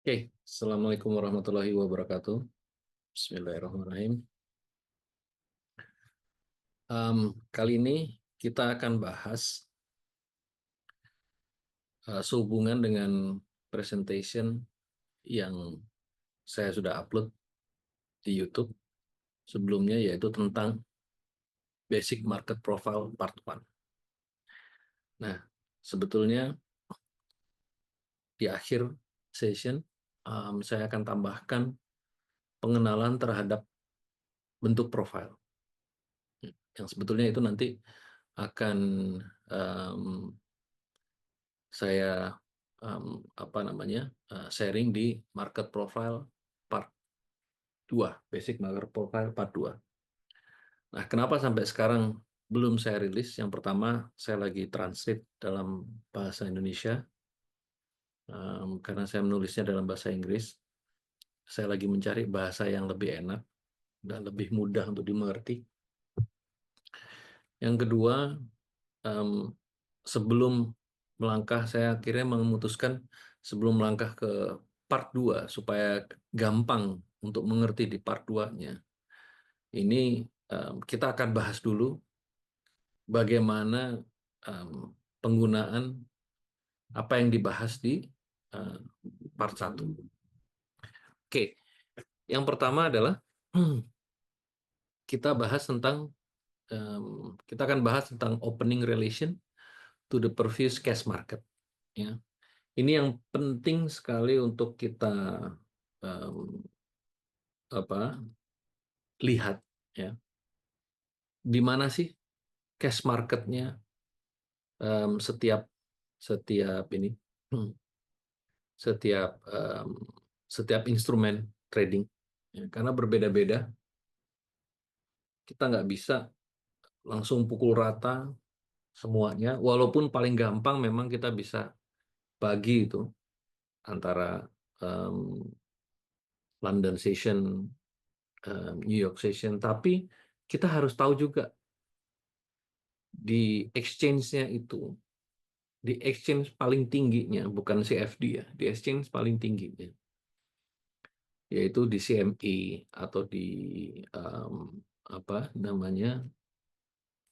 Oke, Assalamualaikum warahmatullahi wabarakatuh. Bismillahirrahmanirrahim. Kali ini kita akan bahas sehubungan dengan presentation yang saya sudah upload di YouTube sebelumnya, yaitu tentang Basic Market Profile Part 1. Nah, sebetulnya di akhir session saya akan tambahkan pengenalan terhadap bentuk profile, yang sebetulnya itu nanti akan um, saya sharing di market profile part 2, basic market profile part 2. Nah, kenapa sampai sekarang belum saya rilis? Yang pertama, saya lagi translate dalam bahasa Indonesia, karena saya menulisnya dalam bahasa Inggris. Saya lagi mencari bahasa yang lebih enak dan lebih mudah untuk dimengerti. Yang kedua, sebelum melangkah, saya akhirnya memutuskan sebelum melangkah ke part 2 supaya gampang untuk mengerti di part 2-nya. Ini kita akan bahas dulu bagaimana penggunaan apa yang dibahas di part 1. Oke, yang pertama adalah kita akan bahas tentang opening relation to the previous cash market. Ya. Ini yang penting sekali untuk kita um, lihat, ya, di mana sih cash marketnya setiap setiap ini setiap setiap instrumen trading, ya, karena berbeda-beda. Kita nggak bisa langsung pukul rata semuanya, walaupun paling gampang memang kita bisa bagi itu antara um, London session, New York session, tapi kita harus tahu juga di exchange-nya itu, di exchange paling tingginya, bukan CFD ya, di exchange paling tingginya, yaitu di CME atau di um, apa namanya,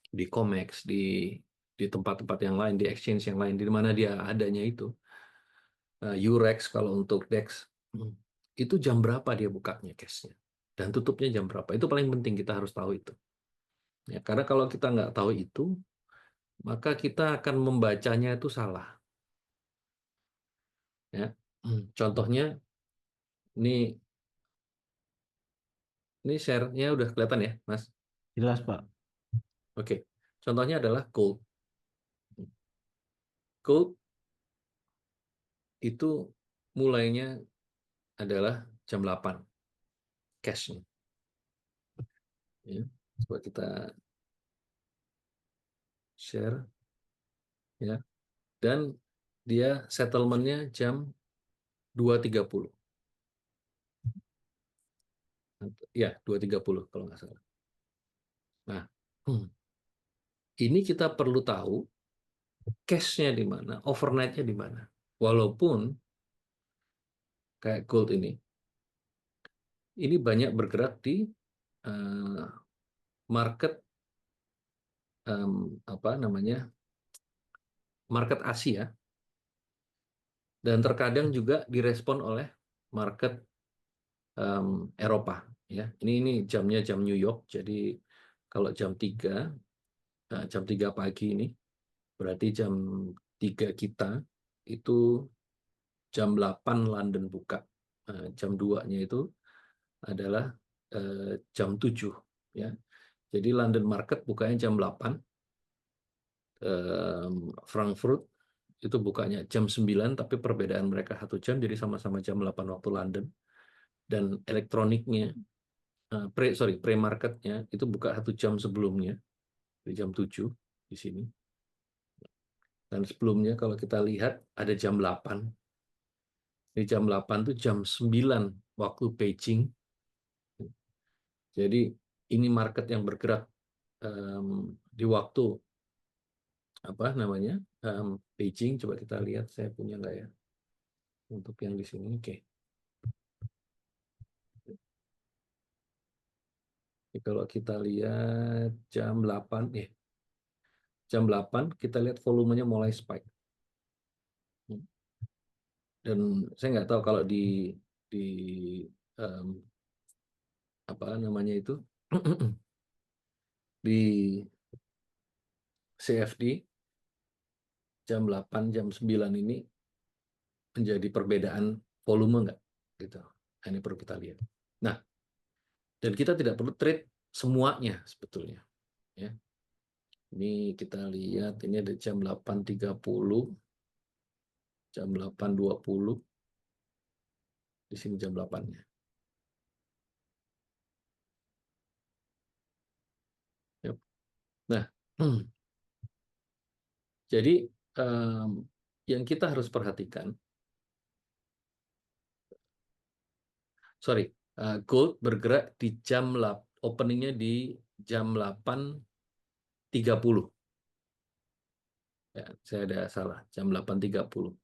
di COMEX, di tempat-tempat yang lain, di exchange yang lain, di mana dia adanya itu, Eurex kalau untuk DEX, itu jam berapa dia bukanya cashnya dan tutupnya jam berapa, itu paling penting, kita harus tahu itu, ya, karena kalau kita nggak tahu itu, maka kita akan membacanya itu salah, ya. Contohnya, ini share-nya udah kelihatan ya, Mas? Jelas, Pak. Oke. Contohnya adalah gold. Gold itu mulainya adalah jam 8 cash-nya. Ya. Coba kita share, ya. Dan dia settlement-nya jam 2.30. Ya, 2.30 kalau nggak salah. Nah, ini kita perlu tahu cash-nya di mana, overnight-nya di mana. Walaupun kayak gold ini banyak bergerak di uh, market, apa namanya, market Asia, dan terkadang juga direspon oleh market Eropa, ya. Ini jamnya jam New York, jadi kalau jam 3 pagi ini berarti jam 3 kita, itu jam 8 London buka. Jam 2-nya itu adalah jam 7, ya. Jadi London market bukanya jam 8, Frankfurt itu bukanya jam 9, tapi perbedaan mereka 1 jam, jadi sama-sama jam 8 waktu London. Dan elektroniknya, pre-marketnya itu buka 1 jam sebelumnya, di jam 7 di sini. Dan sebelumnya kalau kita lihat ada jam 8. Di jam 8 itu jam 9 waktu Beijing. Jadi ini market yang bergerak di waktu apa namanya, Beijing. Coba kita lihat, saya punya nggak ya untuk yang di sini. Oke. Kalau kita lihat jam 8, jam 8 kita lihat volumenya mulai spike. Dan saya nggak tahu kalau di em, apa namanya itu di CFD jam 8, jam 9 ini menjadi perbedaan volume nggak gitu. Ini perlu kita lihat. Nah, dan kita tidak perlu trade semuanya sebetulnya, ya. Ini kita lihat, ini ada jam 8.30, jam 8.20, di sini jam 8-nya. Yap. Nah, jadi yang kita harus perhatikan, gold bergerak di jam openingnya di jam 8.30. Ya, saya ada salah, jam 8.30.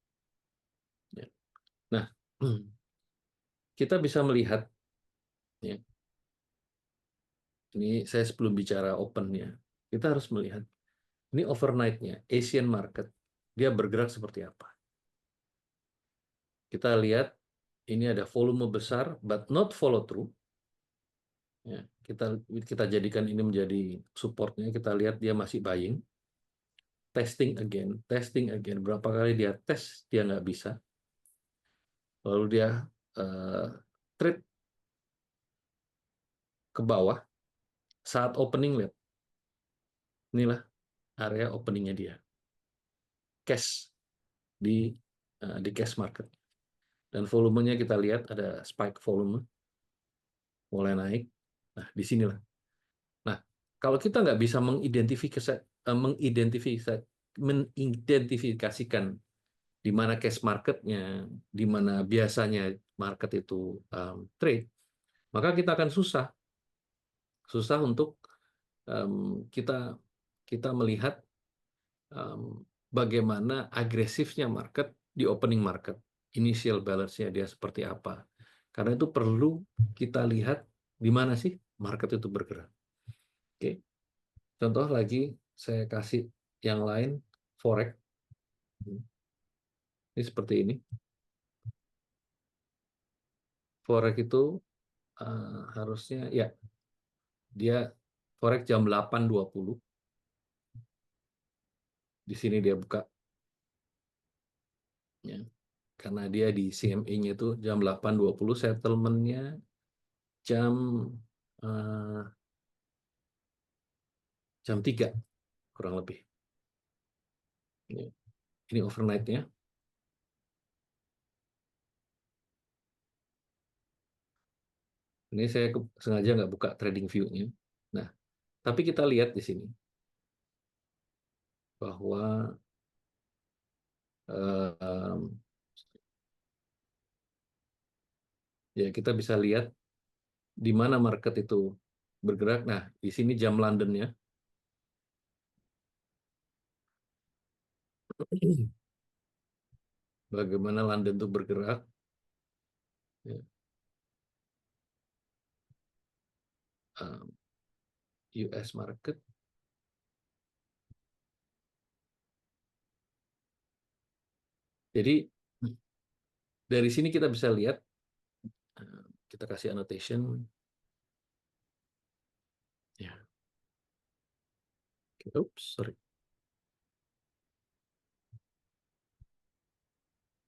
Ya. Nah, kita bisa melihat, ya, ini saya sebelum bicara opennya, kita harus melihat ini overnight-nya Asian market dia bergerak seperti apa. Kita lihat ini ada volume besar but not follow through. Ya, kita jadikan ini menjadi supportnya. Kita lihat dia masih buying, testing again. Berapa kali dia tes dia nggak bisa, lalu dia trade ke bawah saat opening. Lihat, inilah area openingnya dia, cash di cash market, dan volumenya kita lihat ada spike volume mulai naik. Nah, di sinilah. Nah, kalau kita nggak bisa mengidentifikasikan di mana cash marketnya, di mana biasanya market itu trade, maka kita akan susah untuk kita melihat bagaimana agresifnya market di opening market, initial balance-nya dia seperti apa. Karena itu perlu kita lihat di mana sih market itu bergerak. Oke, contoh lagi saya kasih yang lain, forex. Ini seperti ini. Forex itu harusnya ya dia forex jam 8.20. Di sini dia buka, ya. Karena dia di CME-nya itu jam 8.20, settlement-nya jam uh, jam 3 kurang lebih. Ini overnight-nya. Ini saya sengaja nggak buka trading view-nya. Nah, tapi kita lihat di sini bahwa ya kita bisa lihat di mana market itu bergerak. Nah, di sini jam London-nya. Bagaimana London itu bergerak. Ya. US market. Jadi dari sini kita bisa lihat, kita kasih annotation. Ya. Oops, sorry.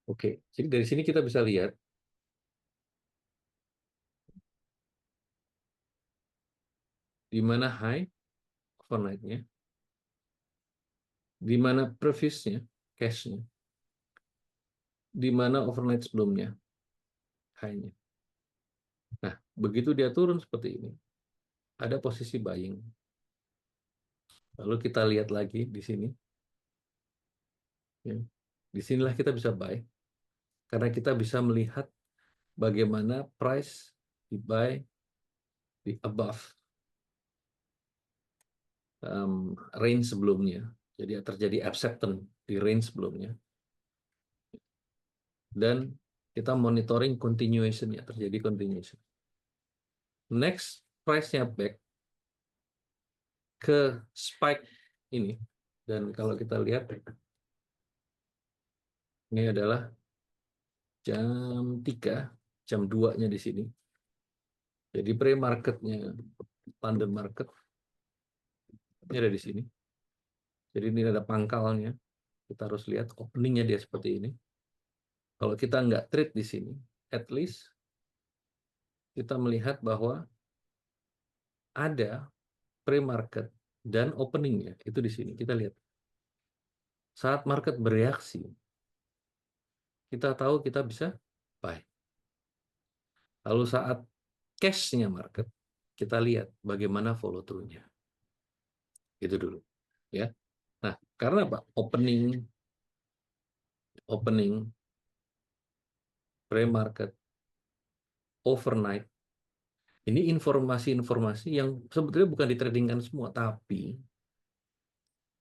Oke, jadi dari sini kita bisa lihat di mana high overnight-nya, di mana previous-nya, cash-nya, di mana overnight sebelumnya, high-nya. Nah, begitu dia turun seperti ini, ada posisi buying. Lalu kita lihat lagi di sini. Ya. Di sinilah kita bisa buy, karena kita bisa melihat bagaimana price di buy di above range sebelumnya. Jadi terjadi acceptance di range sebelumnya. Dan kita monitoring continuation, ya, terjadi continuation. Next, price-nya back ke spike ini. Dan kalau kita lihat, ini adalah jam 3, jam 2-nya di sini. Jadi pre-marketnya London Market ini ada di sini. Jadi ini ada pangkalnya. Kita harus lihat openingnya dia seperti ini. Kalau kita nggak trade di sini, at least kita melihat bahwa ada pre-market dan openingnya itu di sini. Kita lihat saat market bereaksi, kita tahu kita bisa buy. Lalu saat cash-nya market, kita lihat bagaimana follow through-nya. Itu dulu, ya. Nah, karena apa? Opening, pre-market, overnight. Ini informasi-informasi yang sebetulnya bukan ditradingkan semua, tapi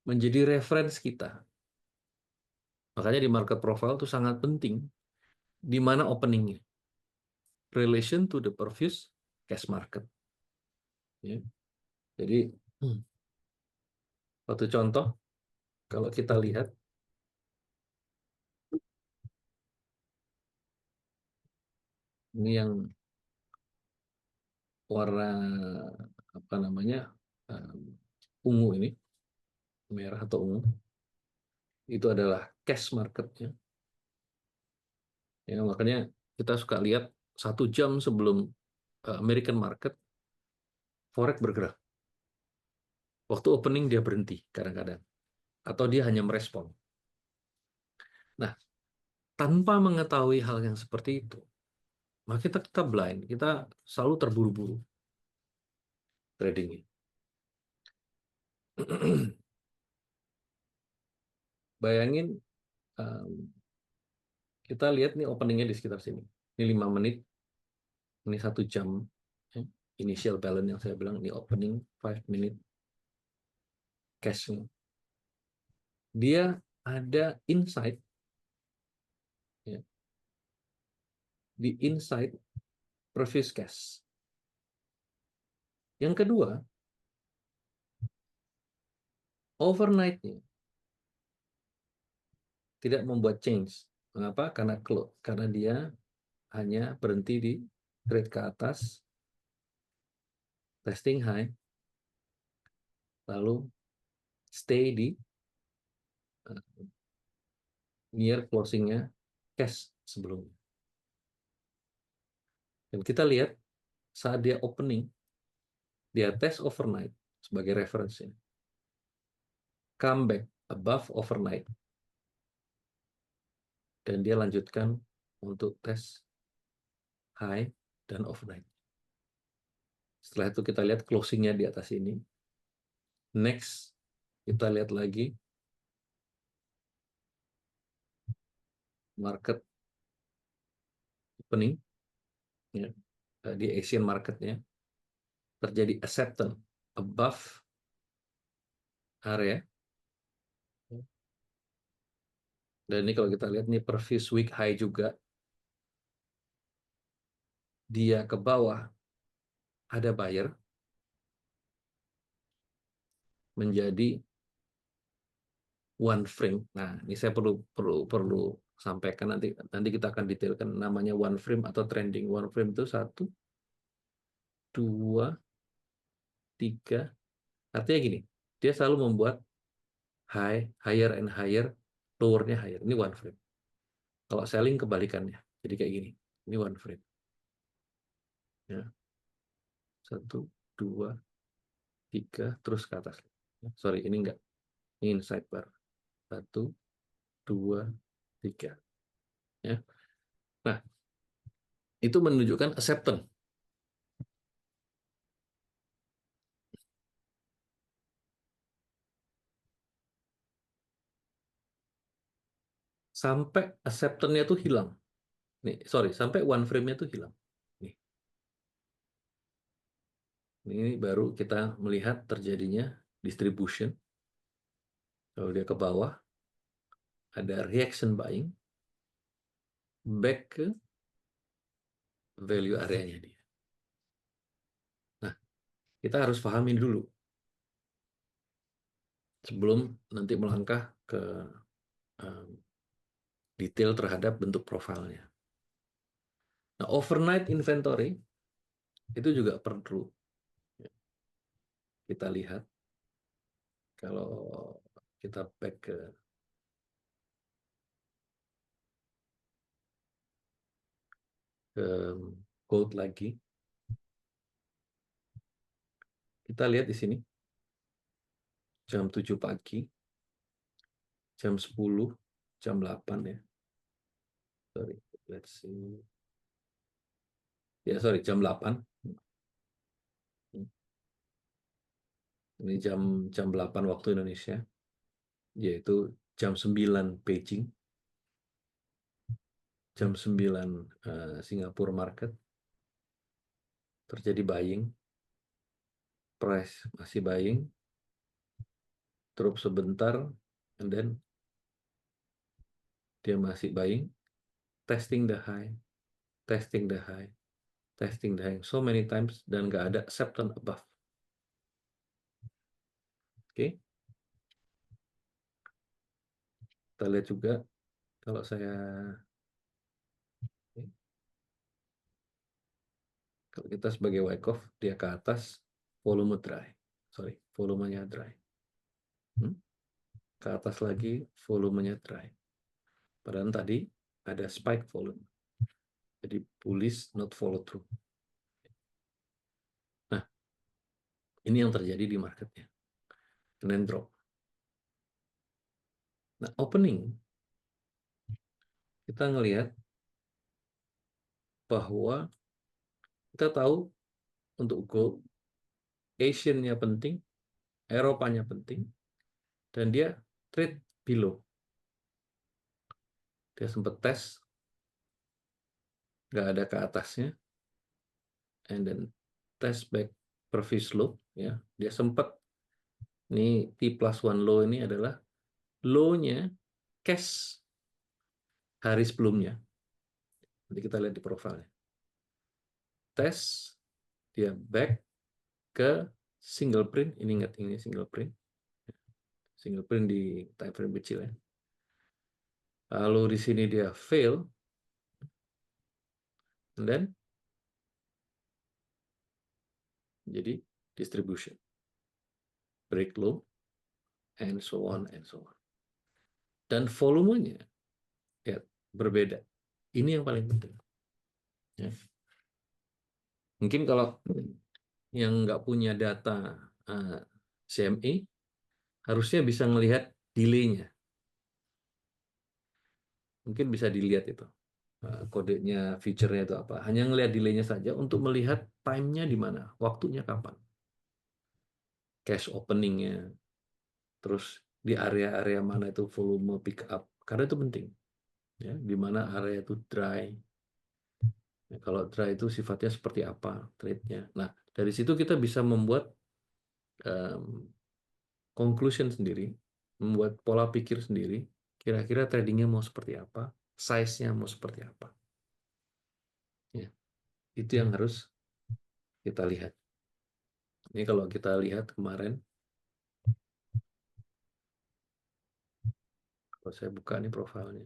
menjadi reference kita. Makanya di market profile itu sangat penting di mana openingnya, relation to the previous cash market. Ya. Jadi satu contoh, kalau kita lihat ini yang warna apa namanya ungu ini, merah atau ungu, itu adalah cash marketnya. Ya, makanya kita suka lihat 1 jam sebelum American market, forex bergerak. Waktu opening dia berhenti kadang-kadang, atau dia hanya merespon. Nah, tanpa mengetahui hal yang seperti itu, maka kita blind, kita selalu terburu-buru tradingnya. Bayangin, kita lihat nih openingnya di sekitar sini. Ini 5 menit, ini 1 jam. Initial balance yang saya bilang, ini opening 5 minute cash. Dia ada insight, ya, di insight previous cash. Yang kedua, overnight-nya tidak membuat change. Mengapa? Karena dia hanya berhenti di trade ke atas, testing high, lalu stay di near closing-nya cash sebelumnya. Dan kita lihat saat dia opening, dia test overnight sebagai reference-nya, come back above overnight, dan dia lanjutkan untuk tes high dan overnight. Setelah itu kita lihat closing-nya di atas ini. Next, kita lihat lagi market opening, ya, di Asian marketnya terjadi acceptance above area. Dan ini kalau kita lihat ini previous week high juga, dia ke bawah ada buyer, menjadi one frame. Nah, ini saya perlu sampaikan, nanti kita akan detailkan namanya one frame atau trending. One frame itu 1, 2, 3. Artinya gini, dia selalu membuat high, higher and higher, lower-nya higher. Ini one frame. Kalau selling kebalikannya. Jadi kayak gini. Ini one frame. Ya. 1, 2, 3, terus ke atas. Sorry, ini enggak. Ini inside bar. 1, 2, 3. Ya. Nah, itu menunjukkan acceptance. Sampai acceptance-nya itu hilang. Nih, sorry, sampai one frame-nya itu hilang. Nih. Ini baru kita melihat terjadinya distribution. Kalau dia ke bawah, ada reaction buying, back ke value areanya dia. Nah, kita harus pahamin dulu sebelum nanti melangkah ke detail terhadap bentuk profilnya. Nah, overnight inventory itu juga perlu kita lihat. Kalau kita back ke code lagi, kita lihat di sini jam 7 pagi, jam 10, jam 8 ya. Sorry, let's see. Ya, sorry, jam 8. Ini jam 8 waktu Indonesia, yaitu jam 9 Beijing, jam 9 Singapura market, terjadi buying, price masih buying, drop sebentar, and then dia masih buying, testing the high, testing the high, testing the high, so many times, dan nggak ada acceptance above. Oke. Kita lihat juga, kalau saya kalau kita sebagai Wyckoff, dia ke atas, volume dry. Sorry, volumenya dry. Ke atas lagi, volumenya dry. Padahal tadi ada spike volume. Jadi bullish, not follow through. Nah, ini yang terjadi di marketnya. And then drop. Nah, opening, kita ngelihat bahwa kita tahu untuk gold, Asian-nya penting, Eropanya penting, dan dia trade below. Dia sempat tes, nggak ada ke atasnya, and then test back previous low, ya. Dia sempat, ini T+1 low ini adalah low-nya cash hari sebelumnya. Nanti kita lihat di profilnya. Tes, dia back ke single print, ini ingat ini single print di time frame kecil ya. Lalu di sini dia fail, and then jadi distribution, break low, and so on and so on. Dan volumenya ya berbeda. Ini yang paling penting. Ya. Mungkin kalau yang nggak punya data CME harusnya bisa melihat delay-nya. Mungkin bisa dilihat itu. Kodenya, feature-nya itu apa. Hanya ngelihat delay-nya saja untuk melihat time-nya di mana, waktunya kapan. Cash opening-nya, terus di area-area mana itu volume pick up. Karena itu penting. Ya, di mana area itu dry. Ya, kalau dry itu sifatnya seperti apa trade-nya. Nah, dari situ kita bisa membuat conclusion sendiri, membuat pola pikir sendiri, kira-kira tradingnya mau seperti apa, size-nya mau seperti apa. Ya, itu yang harus kita lihat. Ini kalau kita lihat kemarin, kalau saya buka nih profilnya,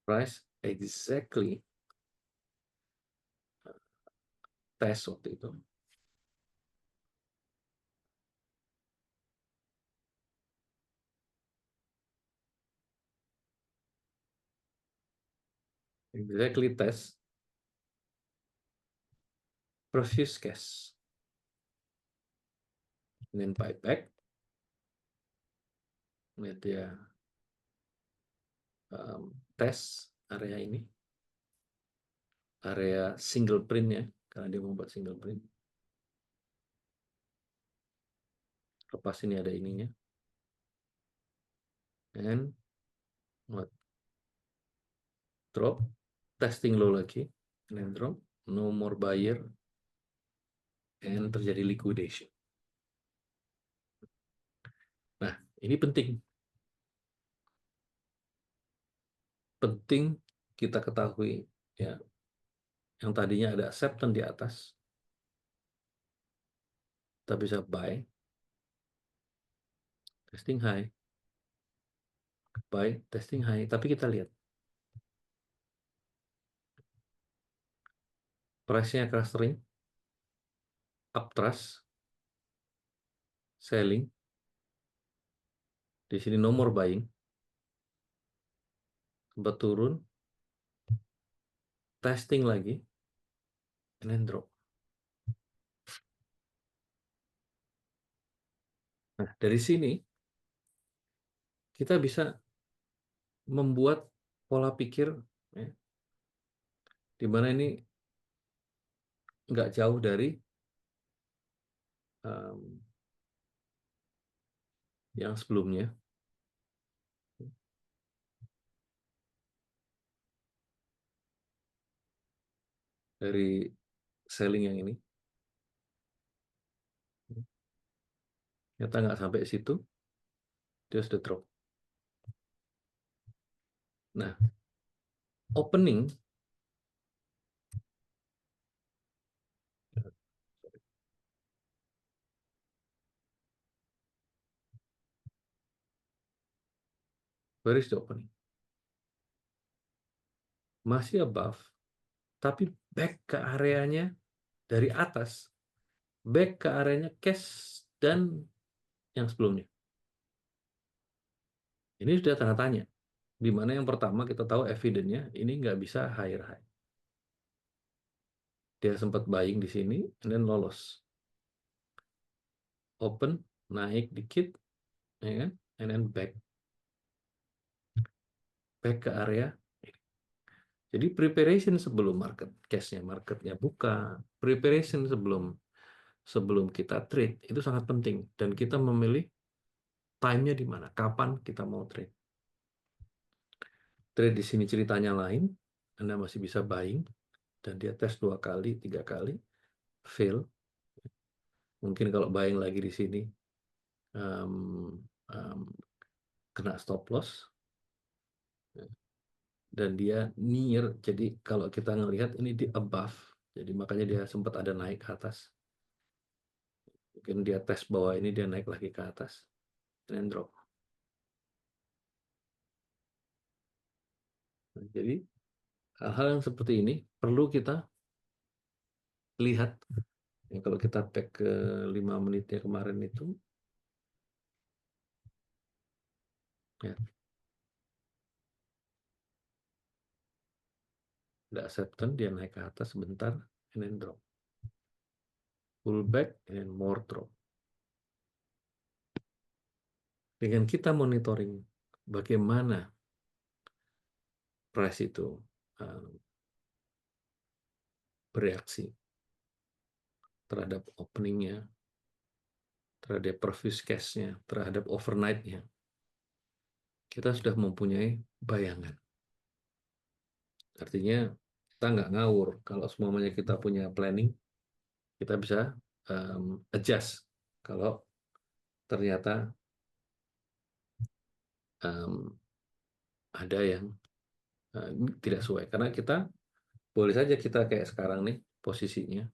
price exactly test waktu itu. Exactly test previous cash. And then buy back. Lihat dia tes area ini. Area single print ya, karena dia membuat single print. Lepas ini ada ininya. And what? Drop, testing low lagi, and then drop, no more buyer, and terjadi liquidation. Nah, ini penting. Penting kita ketahui ya. yang tadinya ada acceptance di atas, kita bisa buy, testing high, buy, testing high. Tapi kita lihat price-nya clustering, uptrust, selling, di sini nomor buying, sempat turun, testing lagi, and then drop. Nah, dari sini kita bisa membuat pola pikir, ya, di mana ini nggak jauh dari yang sebelumnya. Dari selling yang ini. Ternyata nggak sampai situ, dia sudah drop. Nah, opening, where is the opening? Masih above, tapi back ke areanya dari atas, back ke areanya cash dan yang sebelumnya. Ini sudah tanda tanya. Di mana yang pertama kita tahu evidence-nya ini nggak bisa higher high. Dia sempat buying di sini, and then lolos. Open, naik dikit, ya kan? And then back ke area. Jadi preparation sebelum market cash-nya, marketnya buka, preparation sebelum kita trade itu sangat penting, dan kita memilih time-nya di mana, kapan kita mau trade. Trade di sini ceritanya lain, Anda masih bisa buying dan dia tes 2 kali, 3 kali, fail. Mungkin kalau buying lagi di sini kena stop loss dan dia near. Jadi kalau kita ngelihat ini di above, jadi makanya dia sempat ada naik ke atas. Mungkin dia tes bawah ini, dia naik lagi ke atas dan drop. Jadi hal-hal yang seperti ini perlu kita lihat. Ya, kalau kita back ke 5 menitnya kemarin itu, ya, ada acceptance, dia naik ke atas sebentar, and then drop. Pull back, and then more drop. Dengan kita monitoring bagaimana price itu bereaksi terhadap openingnya, terhadap previous cash-nya, terhadap overnight-nya, kita sudah mempunyai bayangan. Artinya kita nggak ngawur. Kalau semuanya kita punya planning, kita bisa adjust kalau ternyata ada yang tidak sesuai. Karena kita boleh saja kita kayak sekarang nih posisinya,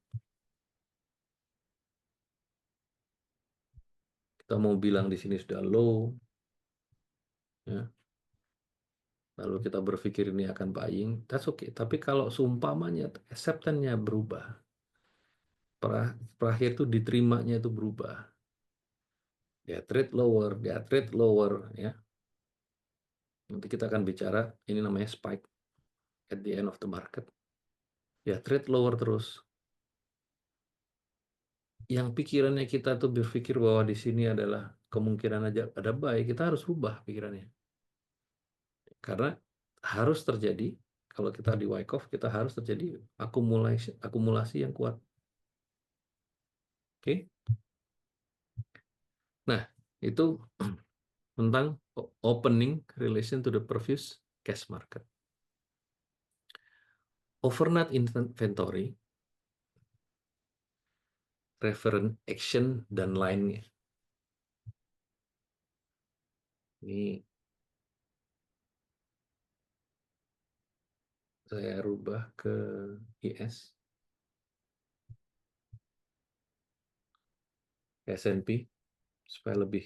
kita mau bilang di sini sudah low, ya, lalu kita berpikir ini akan buying, that's okay. Tapi kalau seumpamanya acceptance-nya berubah, terakhir itu diterimanya itu berubah, dia trade lower, ya, nanti kita akan bicara ini namanya spike at the end of the market, ya, trade lower terus. Yang pikirannya kita tuh berpikir bahwa di sini adalah kemungkinan aja ada buy, kita harus rubah pikirannya. Karena harus terjadi, kalau kita di Wyckoff, kita harus terjadi akumulasi yang kuat. Oke? Nah, itu tentang opening relation to the previous cash market. Overnight inventory, reference action, dan lainnya. Ini Saya rubah ke IS, S&P, supaya lebih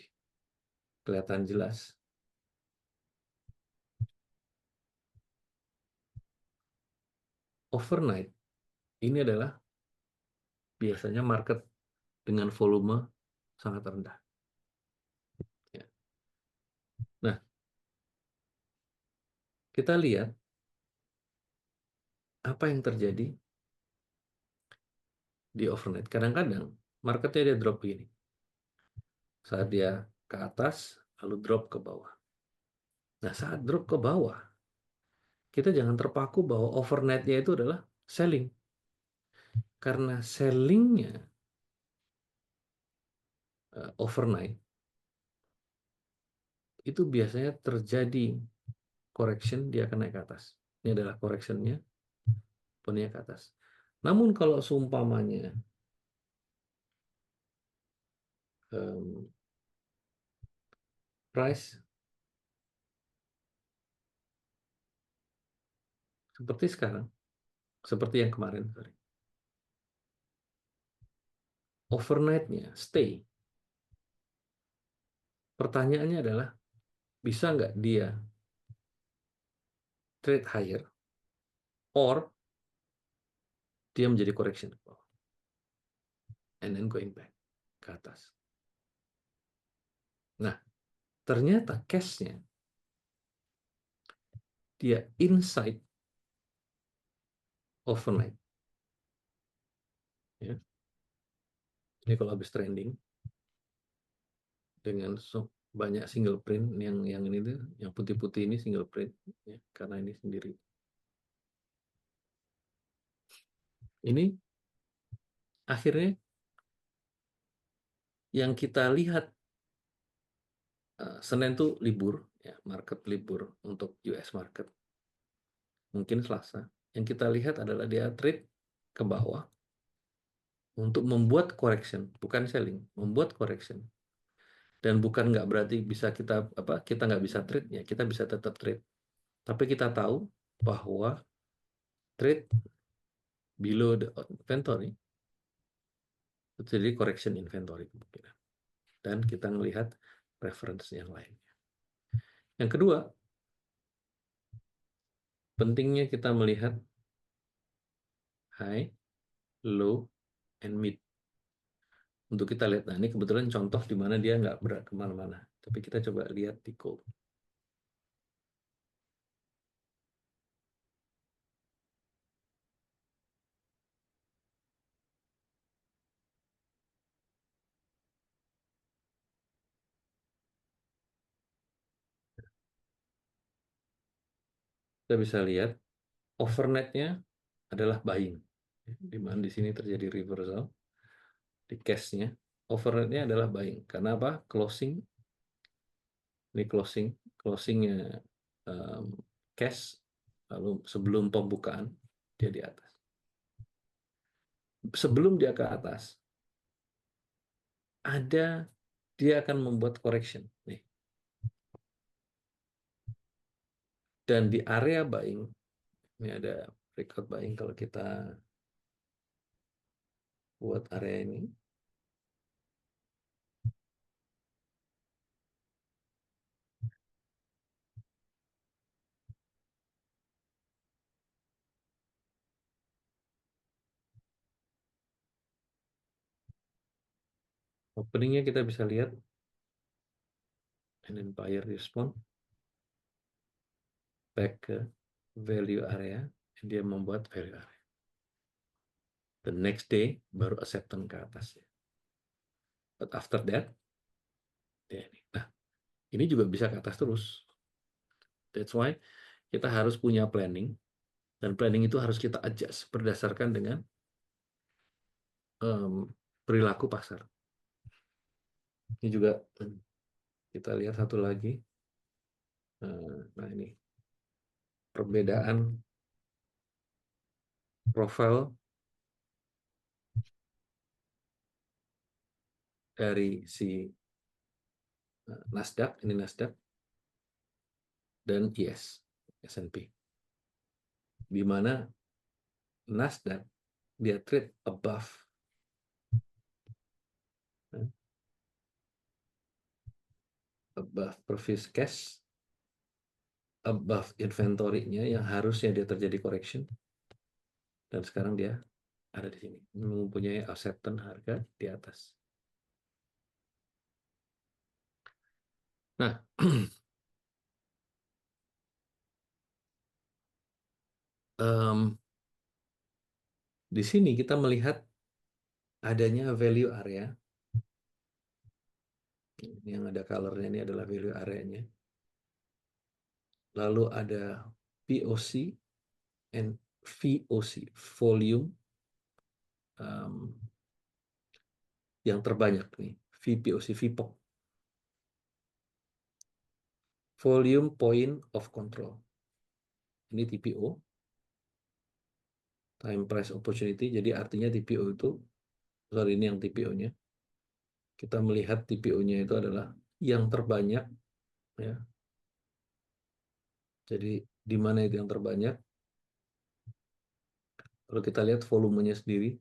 kelihatan jelas. Overnight, ini adalah biasanya market dengan volume sangat rendah. Ya. Nah, kita lihat apa yang terjadi di overnight. Kadang-kadang marketnya dia drop begini. Saat dia ke atas, lalu drop ke bawah. Nah, saat drop ke bawah, kita jangan terpaku bahwa overnight-nya itu adalah selling. Karena sellingnya overnight, itu biasanya terjadi correction, dia akan naik ke atas. Ini adalah correctionnya, naik ke atas. Namun kalau seumpamanya price seperti sekarang, seperti yang kemarin, sorry. Overnight-nya stay. Pertanyaannya adalah, bisa nggak dia trade higher, or dia menjadi correction ke bawah, and then going back ke atas. Nah, ternyata cash-nya dia inside overnight. Ya. Ini kalau habis trending dengan banyak single print, yang ini tuh, yang putih-putih ini single print, ya, karena ini sendiri. Ini akhirnya yang kita lihat, Senin tuh libur, ya, market libur untuk US market. Mungkin Selasa. Yang kita lihat adalah dia trade ke bawah untuk membuat correction, bukan selling, membuat correction. Dan bukan nggak berarti bisa kita nggak bisa trade, ya kita bisa tetap trade. Tapi kita tahu bahwa trade below the inventory itu jadi correction inventory kemungkinan. Dan kita melihat reference yang lainnya. Yang kedua, pentingnya kita melihat high, low, and mid. Untuk kita lihat, nah ini kebetulan contoh di mana dia nggak berat kemana-mana. Tapi kita coba lihat di gold. Kita bisa lihat overnight-nya adalah buying. Di mana di sini terjadi reversal di cash-nya. Overnight-nya adalah buying. Karena apa? Closing, ini closingnya cash, lalu sebelum pembukaan dia di atas. Sebelum dia ke atas, dia akan membuat correction. Nih. Dan di area buying, ini ada breakout buying kalau kita buat area ini. Openingnya kita bisa lihat, and then buyer respond back ke value area, dan dia membuat value area. The next day baru acceptance ke atas. But after that, ya ini. Nah, ini juga bisa ke atas terus. That's why kita harus punya planning, dan planning itu harus kita adjust berdasarkan dengan perilaku pasar. Ini juga kita lihat satu lagi. Nah ini perbedaan profil dari si Nasdaq, ini Nasdaq, dan S&P. di mana Nasdaq dia trade above previous cash, above inventory-nya yang harusnya dia terjadi correction, dan sekarang dia ada di sini, mempunyai acceptance harga di atas. Nah, di sini kita melihat adanya value area. Ini yang ada color-nya ini adalah value area-nya. Lalu ada POC and VOC, volume yang terbanyak nih, VPOC, VPOC, volume point of control. Ini TPO, time price opportunity. Jadi artinya TPO itu, sorry, ini yang TPO-nya. Kita melihat TPO-nya itu adalah yang terbanyak, ya. Jadi di mana itu yang terbanyak? Kalau kita lihat volumenya sendiri,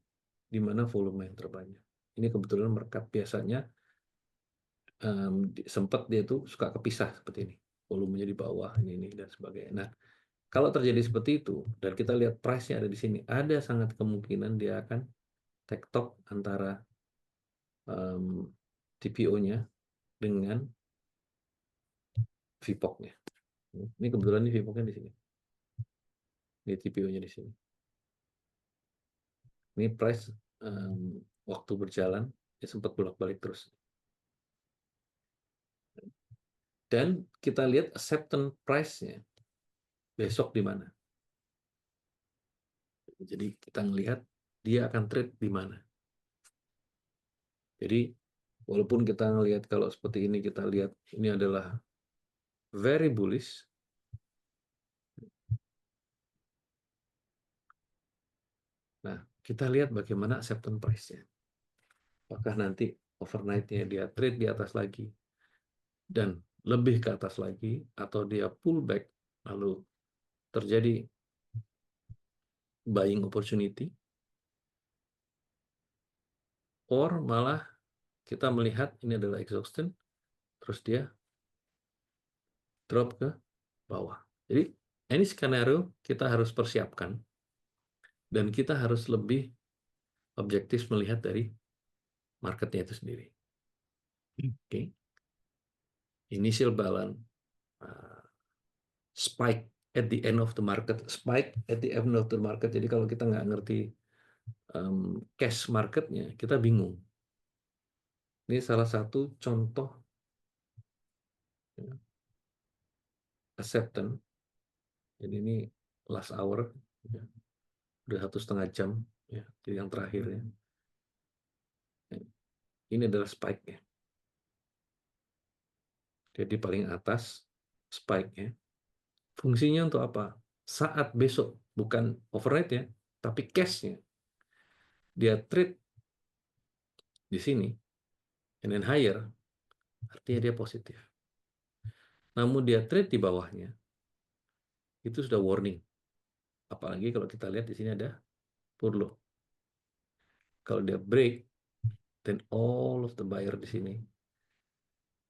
di mana volume yang terbanyak. Ini kebetulan market biasanya sempat dia tuh suka kepisah seperti ini, volumenya di bawah ini dan sebagainya. Nah, kalau terjadi seperti itu dan kita lihat price-nya ada di sini, ada sangat kemungkinan dia akan tektok antara TPO-nya dengan VPOC-nya. Ini kebetulan ini VPOC-nya di sini. Ini TPO-nya di sini. Ini price waktu berjalan dia sempat bolak-balik terus. Dan kita lihat acceptance price-nya besok di mana. Jadi kita ngelihat dia akan trade di mana. Jadi walaupun kita ngelihat kalau seperti ini, kita lihat ini adalah very bullish. Nah, kita lihat bagaimana acceptance price-nya. Apakah nanti overnight-nya dia trade di atas lagi dan lebih ke atas lagi, atau dia pullback lalu terjadi buying opportunity, or malah kita melihat ini adalah exhaustion, terus dia drop ke bawah. Jadi ini skenario kita harus persiapkan dan kita harus lebih objektif melihat dari marketnya itu sendiri. Oke. Initial balance, spike at the end of the market, spike at the end of the market. Jadi kalau kita nggak ngerti cash marketnya, kita bingung. Ini salah satu contoh acceptance. Jadi ini last hour, ya. Udah 1,5 jam, ya. Jadi yang terakhir, ya. Ini adalah spike-nya. Jadi paling atas spike-nya. Fungsinya untuk apa? Saat besok, bukan overnight ya, tapi cash-nya. Dia trade di sini, and then higher, artinya dia positif. Namun dia trade di bawahnya, itu sudah warning. Apalagi kalau kita lihat di sini ada pull low. Kalau dia break, then all of the buyer di sini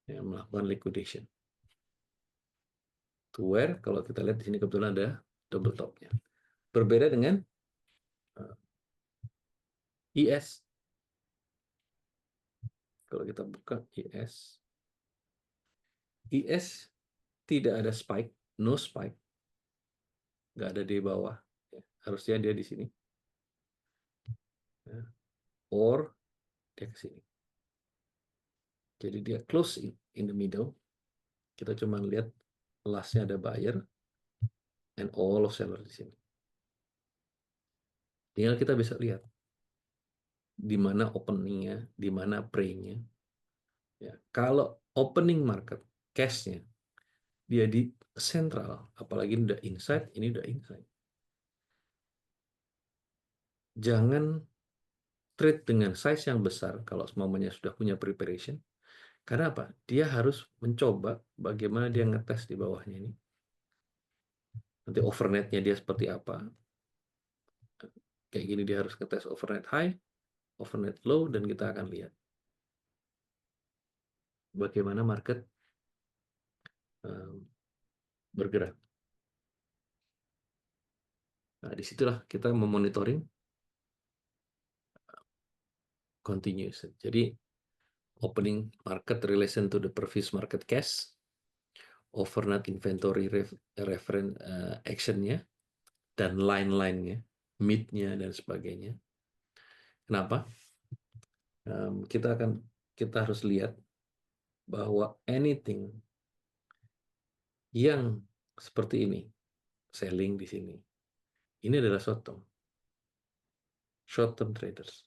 yang melakukan liquidation. To where, kalau kita lihat di sini kebetulan ada double top-nya. Berbeda dengan IS. Kalau kita buka IS tidak ada spike, no spike, nggak ada di bawah. Harusnya dia di sini. Or dia ke sini. Jadi dia close in the middle. Kita cuma lihat lastnya ada buyer and all of seller di sini. Tinggal kita bisa lihat di mana openingnya, di mana pre-nya. Ya, kalau opening market cash-nya dia di sentral, apalagi udah inside, ini udah inside. Jangan trade dengan size yang besar kalau semuanya sudah punya preparation. Karena apa? Dia harus mencoba bagaimana dia ngetes di bawahnya ini. nanti overnight-nya dia seperti apa. Kayak gini dia harus ngetes overnight high, overnight low, dan kita akan lihat bagaimana market bergerak. Nah, disitulah kita memonitoring continuous. Jadi opening market relation to the previous market cash, overnight inventory reference action-nya, dan line-line-nya, mid-nya, dan sebagainya. Kenapa? Kita harus lihat bahwa anything yang seperti ini, selling di sini, ini adalah short-term traders.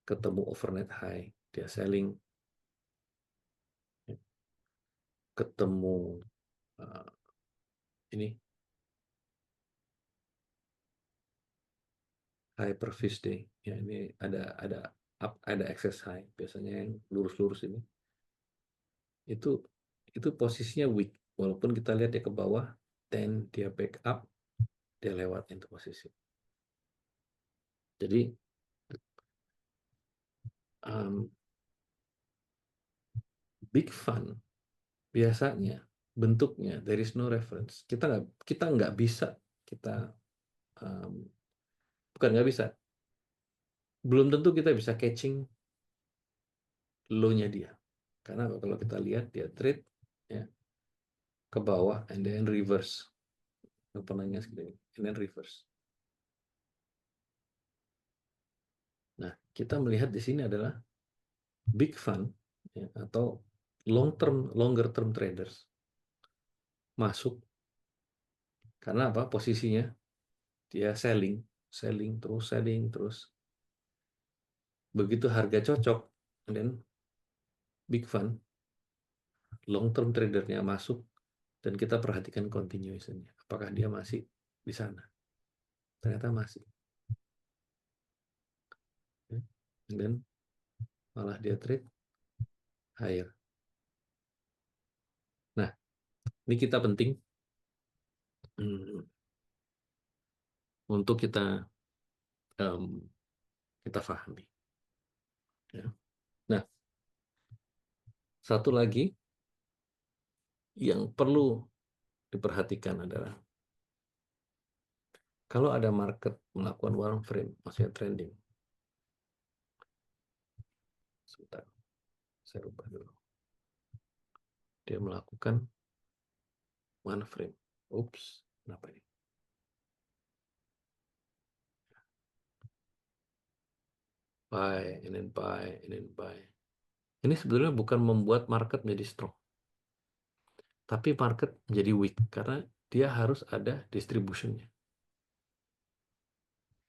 Ketemu overnight high, dia selling. Ketemu ini high previous day, ya ini ada excess high, biasanya yang lurus-lurus ini, itu posisinya weak, walaupun kita lihat dia ke bawah, then dia back up, dia lewat itu posisi. Jadi big fund biasanya bentuknya there is no reference. Kita nggak bisa bukan nggak bisa, belum tentu kita bisa catching low-nya dia. Karena kalau kita lihat dia trade ya ke bawah and then reverse, openannya segini and then reverse. Nah, kita melihat di sini adalah big fund ya, atau longer term traders masuk karena apa? Posisinya dia selling terus. Begitu harga cocok, and then big fund long term tradernya masuk, dan kita perhatikan continuation-nya. Apakah dia masih di sana? Ternyata masih. And then malah dia trade higher. Nah, ini kita penting untuk kita pahami. Ya. Nah, satu lagi yang perlu diperhatikan adalah kalau ada market melakukan one frame, maksudnya trending. Sebentar, saya rubah dulu. Dia melakukan one frame. Oops, kenapa ini? Buy, and then buy, and then buy. Ini sebenarnya bukan membuat market menjadi strong, tapi market menjadi weak karena dia harus ada distribution-nya.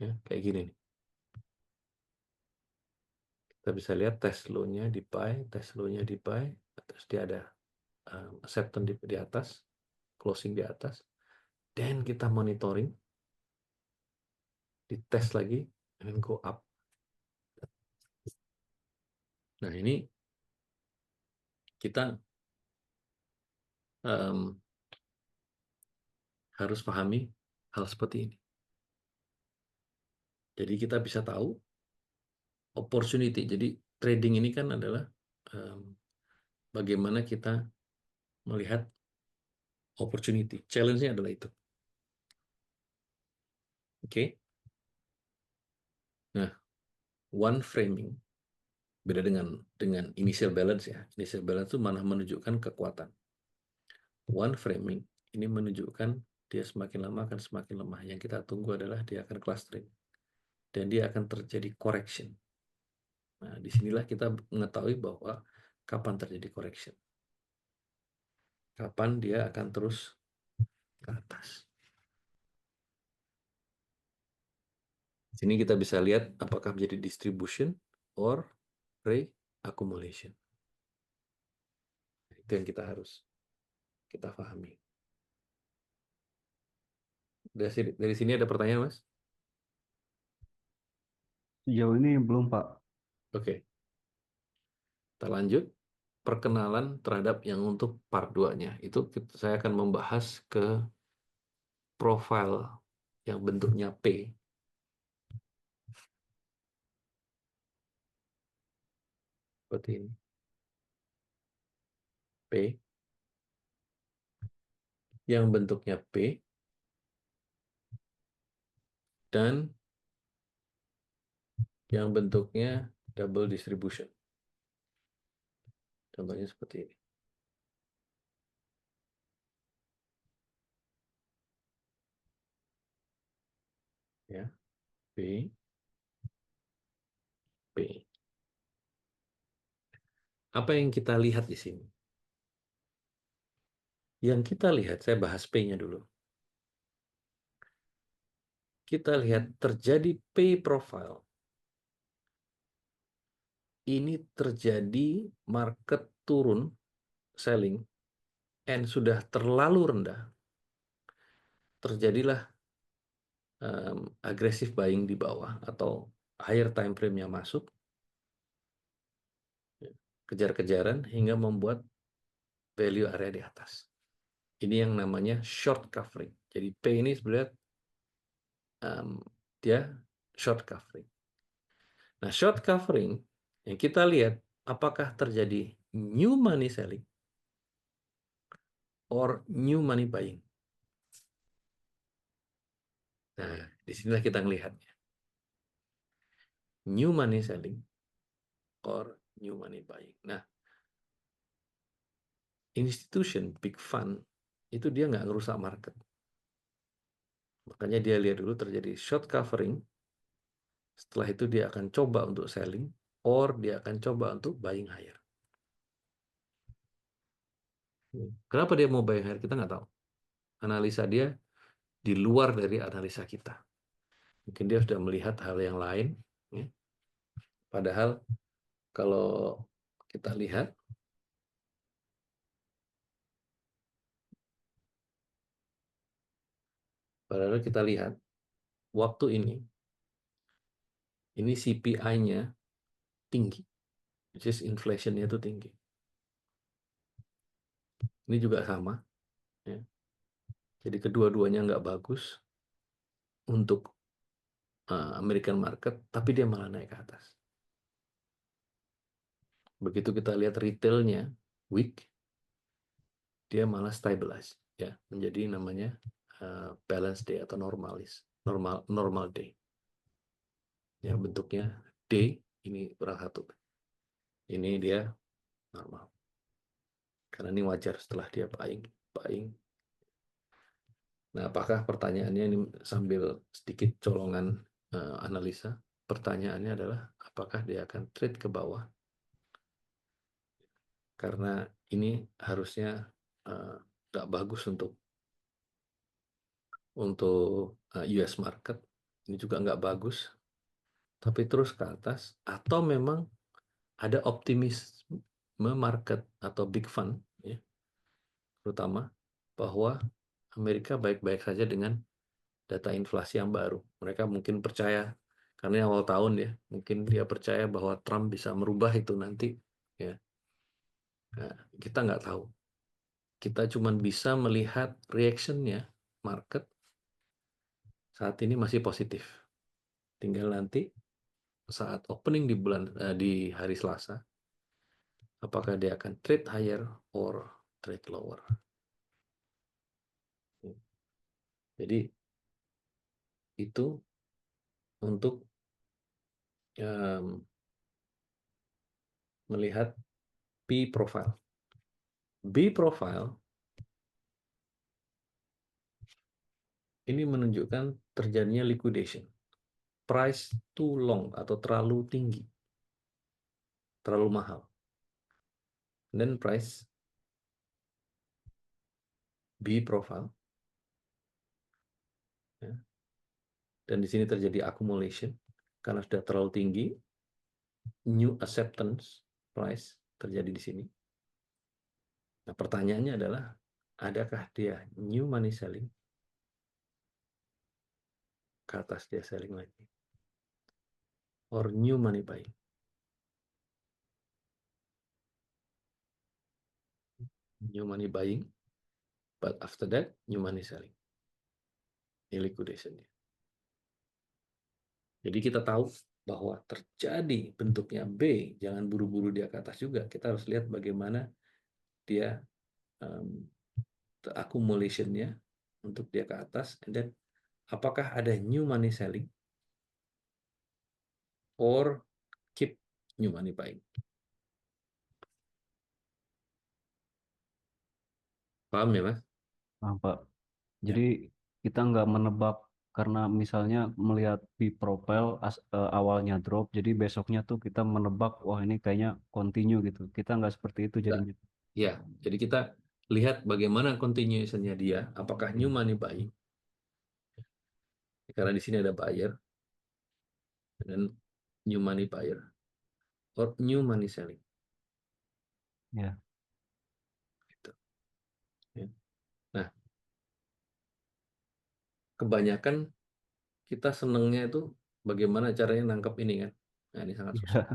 Ya, kayak gini nih. Kita bisa lihat test low-nya di buy, test low-nya di buy, terus dia ada acceptance di atas, closing di atas, dan kita monitoring, di test lagi, and then go up. Nah, ini kita harus pahami hal seperti ini. Jadi kita bisa tahu opportunity. Jadi trading ini kan adalah bagaimana kita melihat opportunity. Challenge-nya adalah itu. Oke. Nah, one framing beda dengan initial balance ya. Initial balance itu malah menunjukkan kekuatan. One framing ini menunjukkan dia semakin lama akan semakin lemah. Yang kita tunggu adalah dia akan clustering dan dia akan terjadi correction. Nah, disinilah kita mengetahui bahwa kapan terjadi correction. Kapan dia akan terus ke atas. Sini kita bisa lihat apakah menjadi distribution or re-accumulation. Itu yang kita pahami. Dari sini ada pertanyaan, Mas? Sejauh ini belum, Pak. Oke. Kita lanjut. Perkenalan terhadap yang untuk part 2-nya. Itu saya akan membahas ke profile yang bentuknya P, seperti ini, P, yang bentuknya P, dan yang bentuknya double distribution. Contohnya seperti ini. Ya, P, P. Apa yang kita lihat di sini? Yang kita lihat, saya bahas P-nya dulu. Kita lihat terjadi P profile. Ini terjadi market turun, selling, and sudah terlalu rendah. Terjadilah agresif buying di bawah atau higher time frame-nya masuk, kejar-kejaran hingga membuat value area di atas. Ini yang namanya short covering. Jadi P ini sebenarnya dia short covering. Nah, short covering yang kita lihat apakah terjadi new money selling or new money buying. Nah, disinilah kita melihatnya. New money selling or new money buying. Nah, institution, big fund, itu dia nggak ngerusak market. Makanya dia lihat dulu terjadi short covering, setelah itu dia akan coba untuk selling, or dia akan coba untuk buying higher. Kenapa dia mau buying higher? Kita nggak tahu. Analisa dia di luar dari analisa kita. Mungkin dia sudah melihat hal yang lain. Ya. Padahal kalau kita lihat, waktu ini CPI-nya tinggi, which is inflation-nya itu tinggi. Ini juga sama. Ya. Jadi kedua-duanya nggak bagus untuk American market, tapi dia malah naik ke atas. Begitu kita lihat retailnya weak, dia malah stabilize, ya, menjadi namanya balance day atau normal day. Ya, bentuknya D, ini kurang satu. Ini dia normal. Karena ini wajar setelah dia buying. Nah, apakah pertanyaannya ini sambil sedikit colongan analisa? Pertanyaannya adalah apakah dia akan trade ke bawah? Karena ini harusnya nggak bagus untuk US market. Ini juga nggak bagus, tapi terus ke atas. Atau memang ada optimisme market atau big fund, ya, terutama bahwa Amerika baik-baik saja dengan data inflasi yang baru. Mereka mungkin percaya, karena awal tahun ya, mungkin dia percaya bahwa Trump bisa merubah itu nanti. Ya. Nah, kita nggak tahu. Kita cuma bisa melihat reaction-nya market saat ini masih positif. Tinggal nanti saat opening di hari Selasa, apakah dia akan trade higher or trade lower. Jadi itu untuk melihat P profile. B profile ini menunjukkan terjadinya liquidation. Price too long atau terlalu tinggi, terlalu mahal. Dan price B profile, ya. Dan di sini terjadi accumulation karena sudah terlalu tinggi. New acceptance price terjadi di sini. Nah, pertanyaannya adalah, adakah dia new money selling? Ke atas dia selling lagi. Or new money buying? New money buying, but after that, new money selling. liquidation-nya. Jadi kita tahu bahwa terjadi bentuknya B, jangan buru-buru dia ke atas juga. Kita harus lihat bagaimana dia accumulation-nya untuk dia ke atas, and then apakah ada new money selling or keep new money buying. Paham ya, Mas? Nah, Pak. Ya, Jadi kita nggak menebak karena misalnya melihat di profile awalnya drop, jadi besoknya tuh kita menebak, wah ini kayaknya continue gitu. Kita nggak seperti itu enggak. jadinya. Ya, jadi kita lihat bagaimana continuation-nya dia, apakah new money buying, karena di sini ada buyer dan new money buyer or new money selling. Ya, Gitu. Ya. Nah, kebanyakan kita senengnya itu bagaimana caranya nangkep ini kan. Nah, ini sangat susah.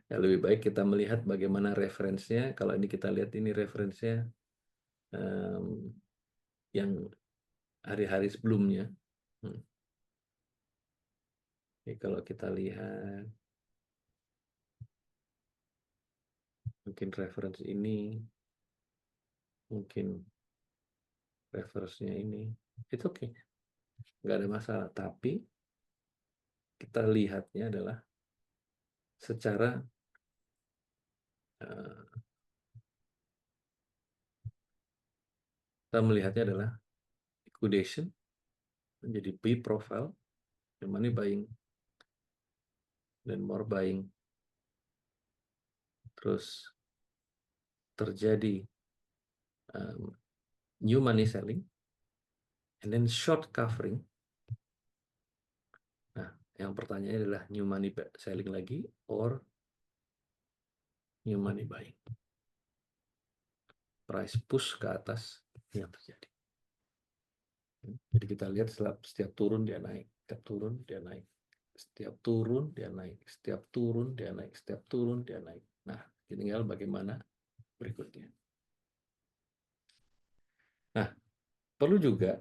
iya, Ya, lebih baik kita melihat bagaimana referensinya. Kalau ini kita lihat ini referensinya yang hari-hari sebelumnya. Jadi kalau kita lihat mungkin referensi ini, mungkin referensinya ini, itu oke, nggak ada masalah. Tapi kita lihatnya adalah secara kita melihatnya adalah liquidation menjadi B profile, yang money buying dan more buying, terus terjadi new money selling, and then short covering. Nah, yang pertanyaannya adalah new money selling lagi or new money buying. Price push ke atas yang terjadi. Jadi kita lihat setiap turun dia naik, setiap turun dia naik, setiap turun dia naik, setiap turun dia naik, setiap turun dia naik. Nah, tinggal bagaimana berikutnya. Nah, perlu juga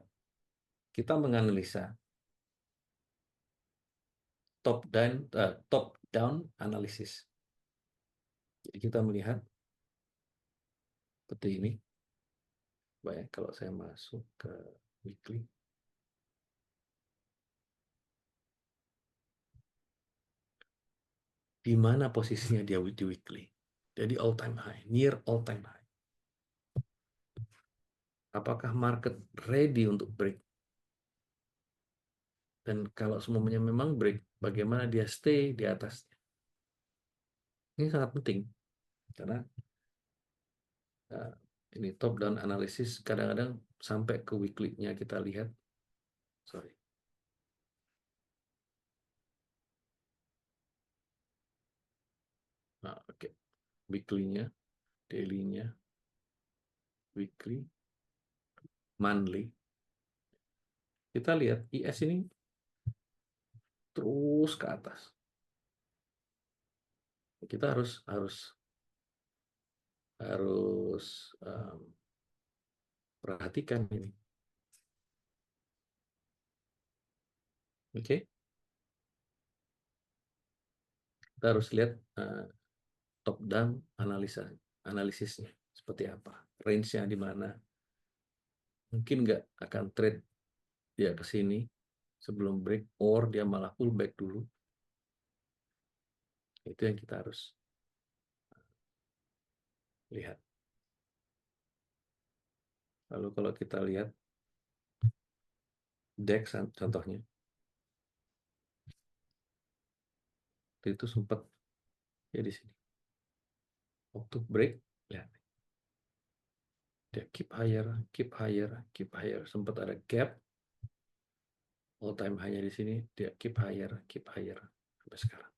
kita menganalisa top down analisis. Jadi kita melihat seperti ini. Baik, kalau saya masuk ke weekly, di mana posisinya dia di weekly? Jadi all time high, near all time high. Apakah market ready untuk break? Dan kalau semuanya memang break, bagaimana dia stay di atas? Ini sangat penting karena ini top down analisis kadang-kadang sampai ke weekly-nya kita lihat. Sorry. Nah, oke. Weekly-nya, daily-nya, weekly, monthly. Kita lihat IS ini terus ke atas. Kita harus perhatikan ini. Oke. Kita harus lihat top down analisisnya seperti apa, range-nya di mana. Mungkin nggak akan trade dia ke sini sebelum break, or dia malah pullback dulu. Itu yang kita harus lihat. Lalu kalau kita lihat DEX contohnya, itu sempat ya di sini. Waktu break, lihat. Dia keep higher, keep higher, keep higher. Sempat ada gap, all time high-nya di sini, dia keep higher sampai sekarang.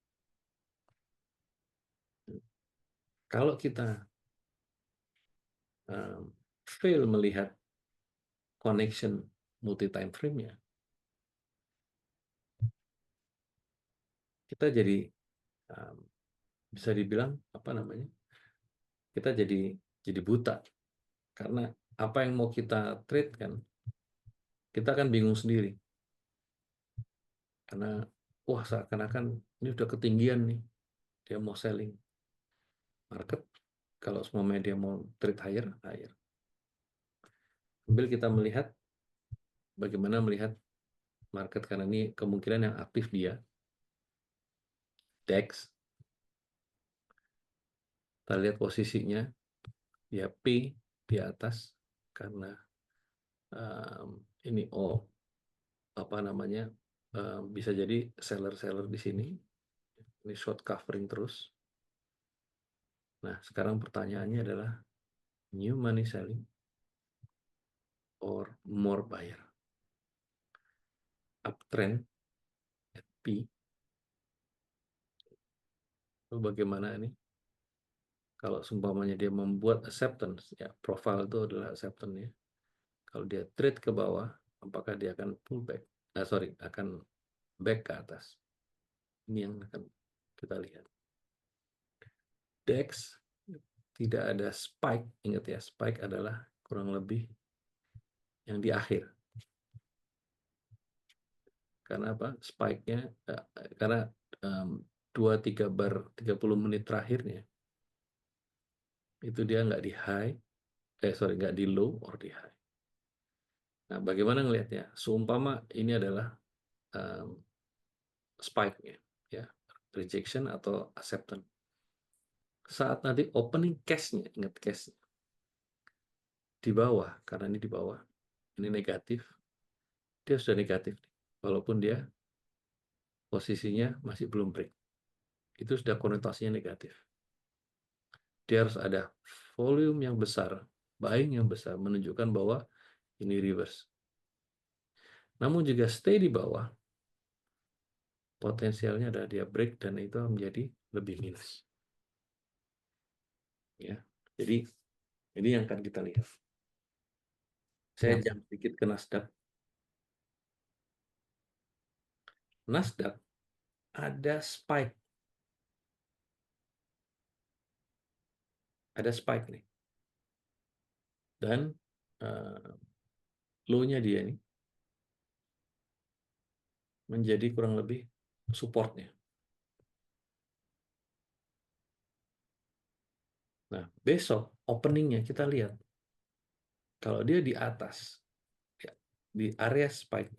Kalau kita fail melihat connection multi time frame-nya, kita jadi bisa dibilang apa namanya? Kita jadi buta karena apa yang mau kita trade kan kita akan bingung sendiri. Karena, wah seakan-akan ini udah ketinggian nih, dia mau selling. Market, kalau semua media mau trade higher, higher. Sambil kita melihat, bagaimana melihat market, karena ini kemungkinan yang aktif dia, DAX, kita lihat posisinya, ya P di atas, karena ini apa namanya, bisa jadi seller-seller di sini, ini short covering terus. Nah, sekarang pertanyaannya adalah new money selling or more buyer. Uptrend at P. Lalu bagaimana ini? Kalau seumpamanya dia membuat acceptance, ya profile itu adalah acceptance ya. Kalau dia trade ke bawah, apakah dia akan pull back? Akan back ke atas. Ini yang akan kita lihat. DAX tidak ada spike, ingat ya, spike adalah kurang lebih yang di akhir. Karena apa? Spike-nya karena 2-3 bar 30 menit terakhirnya itu dia nggak di high, nggak di low or di high. Nah, bagaimana ngelihatnya? Seumpama ini adalah spike-nya, ya, rejection atau acceptance. Saat nanti opening cash-nya, ingat cash di bawah, karena ini di bawah, ini negatif, dia sudah negatif, walaupun dia posisinya masih belum break. Itu sudah konotasinya negatif. Dia harus ada volume yang besar, buying yang besar, menunjukkan bahwa ini reverse. Namun juga stay di bawah, potensialnya ada dia break dan itu menjadi lebih minus. Ya, jadi ini yang akan kita lihat. Saya Ya. jump sedikit ke Nasdaq. Nasdaq ada spike, nih, dan low-nya dia ini menjadi kurang lebih support-nya. Nah, besok opening-nya kita lihat. Kalau dia di atas, ya, di area spike,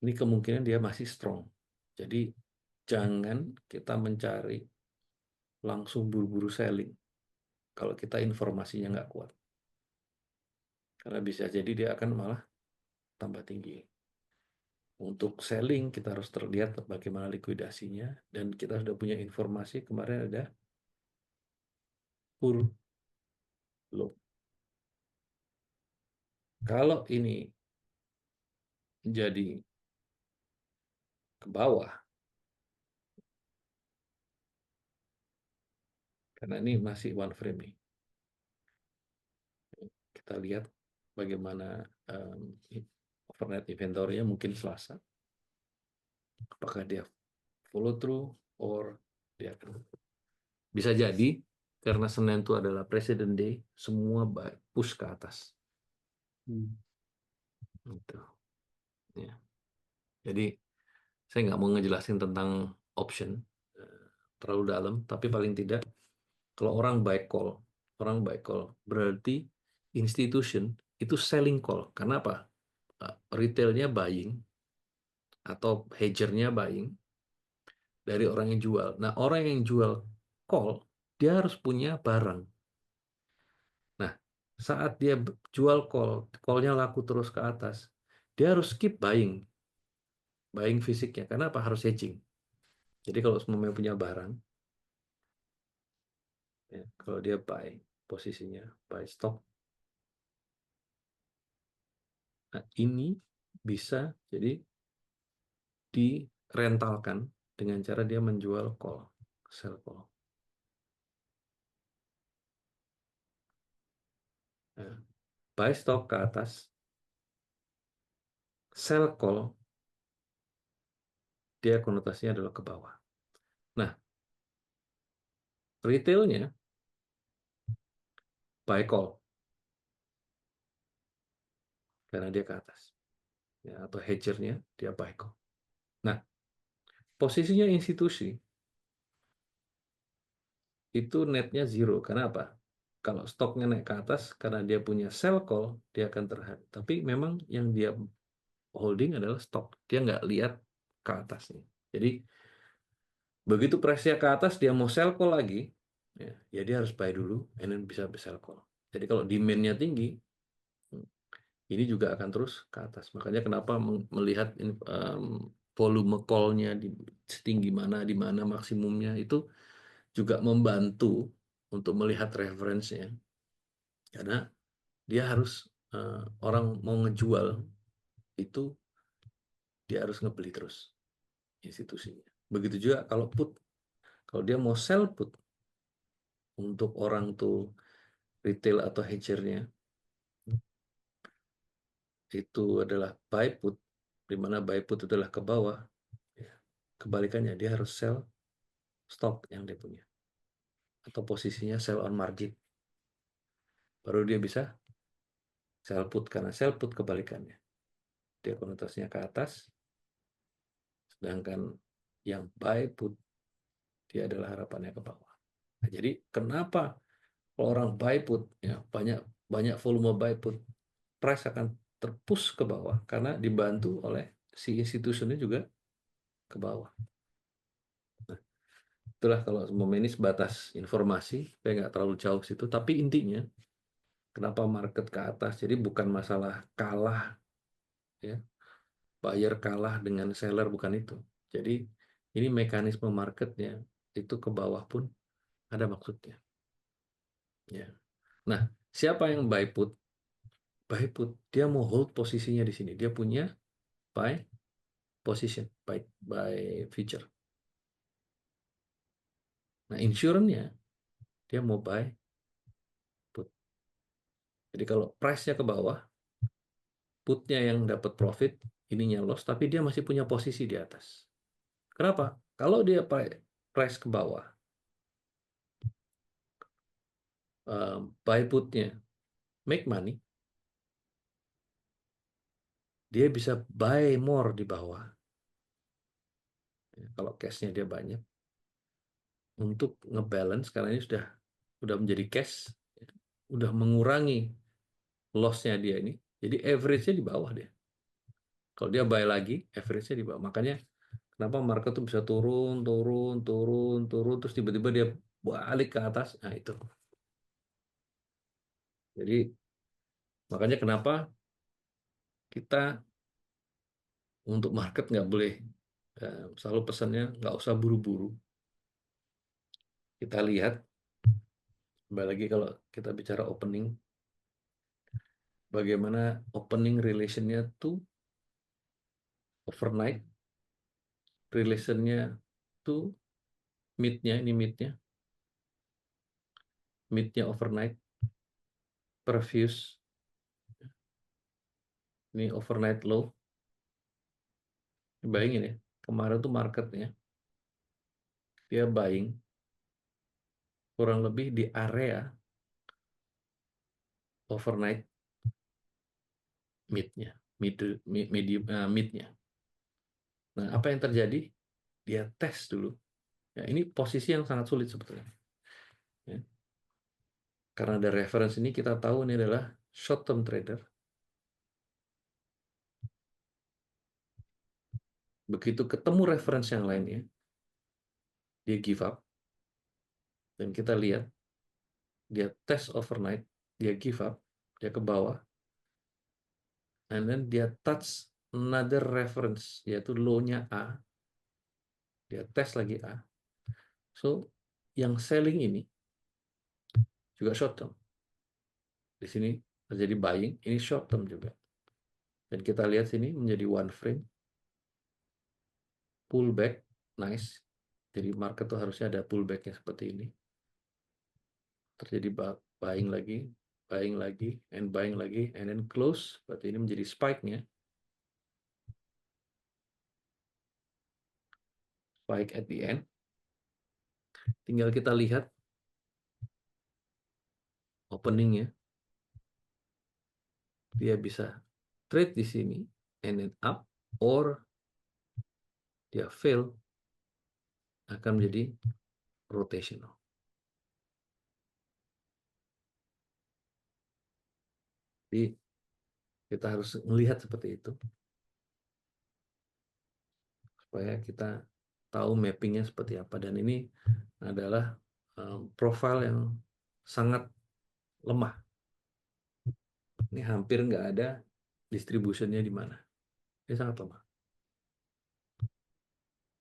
ini kemungkinan dia masih strong. Jadi jangan kita mencari langsung buru-buru selling kalau kita informasinya nggak kuat. Karena bisa jadi dia akan malah tambah tinggi. Untuk selling kita harus terlihat bagaimana likuidasinya, dan kita sudah punya informasi kemarin ada pull low. Kalau ini jadi ke bawah, karena ini masih one frame nih, kita lihat bagaimana overnight inventory-nya mungkin Selasa. Apakah dia follow through or dia akan bisa jadi karena Senin itu adalah President Day, semua push ke atas. Gitu. Ya. Jadi saya nggak mau ngejelasin tentang option terlalu dalam, tapi paling tidak kalau orang buy call berarti institution itu selling call. Karena apa? Retailnya buying atau hedgernya buying dari orang yang jual. Nah, orang yang jual call, dia harus punya barang. Nah, saat dia jual call-nya laku terus ke atas, dia harus keep buying fisiknya. Karena apa? Harus hedging. Jadi kalau semua punya barang, ya, kalau dia buy posisinya, buy stock, nah ini bisa jadi direntalkan dengan cara dia menjual call, sell call. Nah, buy stock ke atas, sell call, dia konotasinya adalah ke bawah. Nah, retailnya buy call. karena dia ke atas. Ya, atau hedgernya dia buy call. Nah, posisinya institusi itu netnya zero. Karena apa? Kalau stoknya naik ke atas, karena dia punya sell call, dia akan terhadap. Tapi memang yang dia holding adalah stok. Dia nggak lihat ke atasnya. Jadi, begitu price-nya ke atas, dia mau sell call lagi, ya dia harus buy dulu, and then bisa sell call. Jadi kalau demand-nya tinggi, ini juga akan terus ke atas. Makanya kenapa melihat volume call-nya di setinggi mana, di mana maksimumnya, itu juga membantu untuk melihat reference-nya. Karena dia harus, orang mau ngejual, itu dia harus ngebeli terus institusinya. Begitu juga kalau put. Kalau dia mau sell put, untuk orang tuh retail atau hedgernya, itu adalah buy put, di mana buy put adalah ke bawah. Kebalikannya, dia harus sell stok yang dia punya. Atau posisinya sell on margin. Baru dia bisa sell put, karena sell put kebalikannya. Dia konotasinya ke atas, sedangkan yang buy put, dia adalah harapannya ke bawah. Nah, jadi kenapa orang buy put, ya, banyak volume buy put, price akan terpush ke bawah, karena dibantu oleh si institusinya juga ke bawah. Nah, itulah kalau ini sebatas informasi, saya nggak terlalu jauh situ, tapi intinya kenapa market ke atas, jadi bukan masalah kalah, ya, buyer kalah dengan seller, bukan itu. Jadi ini mekanisme marketnya itu ke bawah pun ada maksudnya. Ya. Nah, siapa yang buy put? Buy put, dia mau hold posisinya di sini. Dia punya buy position, buy feature. Nah, insurance-nya dia mau buy put. Jadi kalau price-nya ke bawah, put-nya yang dapat profit, ininya loss, tapi dia masih punya posisi di atas. Kenapa? Kalau dia price ke bawah, buy put-nya make money, dia bisa buy more di bawah. Kalau cash-nya dia banyak, untuk ngebalance, karena ini sudah menjadi cash, udah mengurangi loss-nya dia ini, jadi average-nya di bawah dia. Kalau dia buy lagi, average-nya di bawah. Makanya kenapa market tuh bisa turun, turun, turun, turun, terus tiba-tiba dia balik ke atas. Nah, itu. Jadi makanya kenapa kita untuk market nggak boleh, selalu pesannya nggak usah buru-buru. Kita lihat, kembali lagi kalau kita bicara opening, bagaimana opening relation-nya tuh overnight, relation-nya tuh mid-nya, ini mid-nya overnight, previous, ini overnight low. Bayangin ya, kemarin tuh marketnya dia buying kurang lebih di area overnight mid-nya, mid-nya. Nah, apa yang terjadi? Dia tes dulu. Ya, ini posisi yang sangat sulit sebetulnya. Ya. Karena ada reference ini, kita tahu ini adalah short term trader. Begitu ketemu reference yang lainnya, dia give up. Dan kita lihat, dia test overnight, dia give up, dia ke bawah, and then dia touch another reference, yaitu low-nya A, dia tes lagi A. So, yang selling ini juga short term. Di sini terjadi buying, ini short term juga. Dan kita lihat sini menjadi one frame, pullback, nice. Jadi market tuh harusnya ada pullbacknya seperti ini. Terjadi buying lagi, and buying lagi, and then close. Berarti ini menjadi spike-nya. Spike at the end. Tinggal kita lihat openingnya. Dia bisa trade di sini and then up or dia fail, akan menjadi rotational. Jadi kita harus melihat seperti itu supaya kita tahu mappingnya seperti apa. Dan ini adalah profil yang sangat lemah. Ini hampir nggak ada distributionnya di mana. Ini sangat lemah.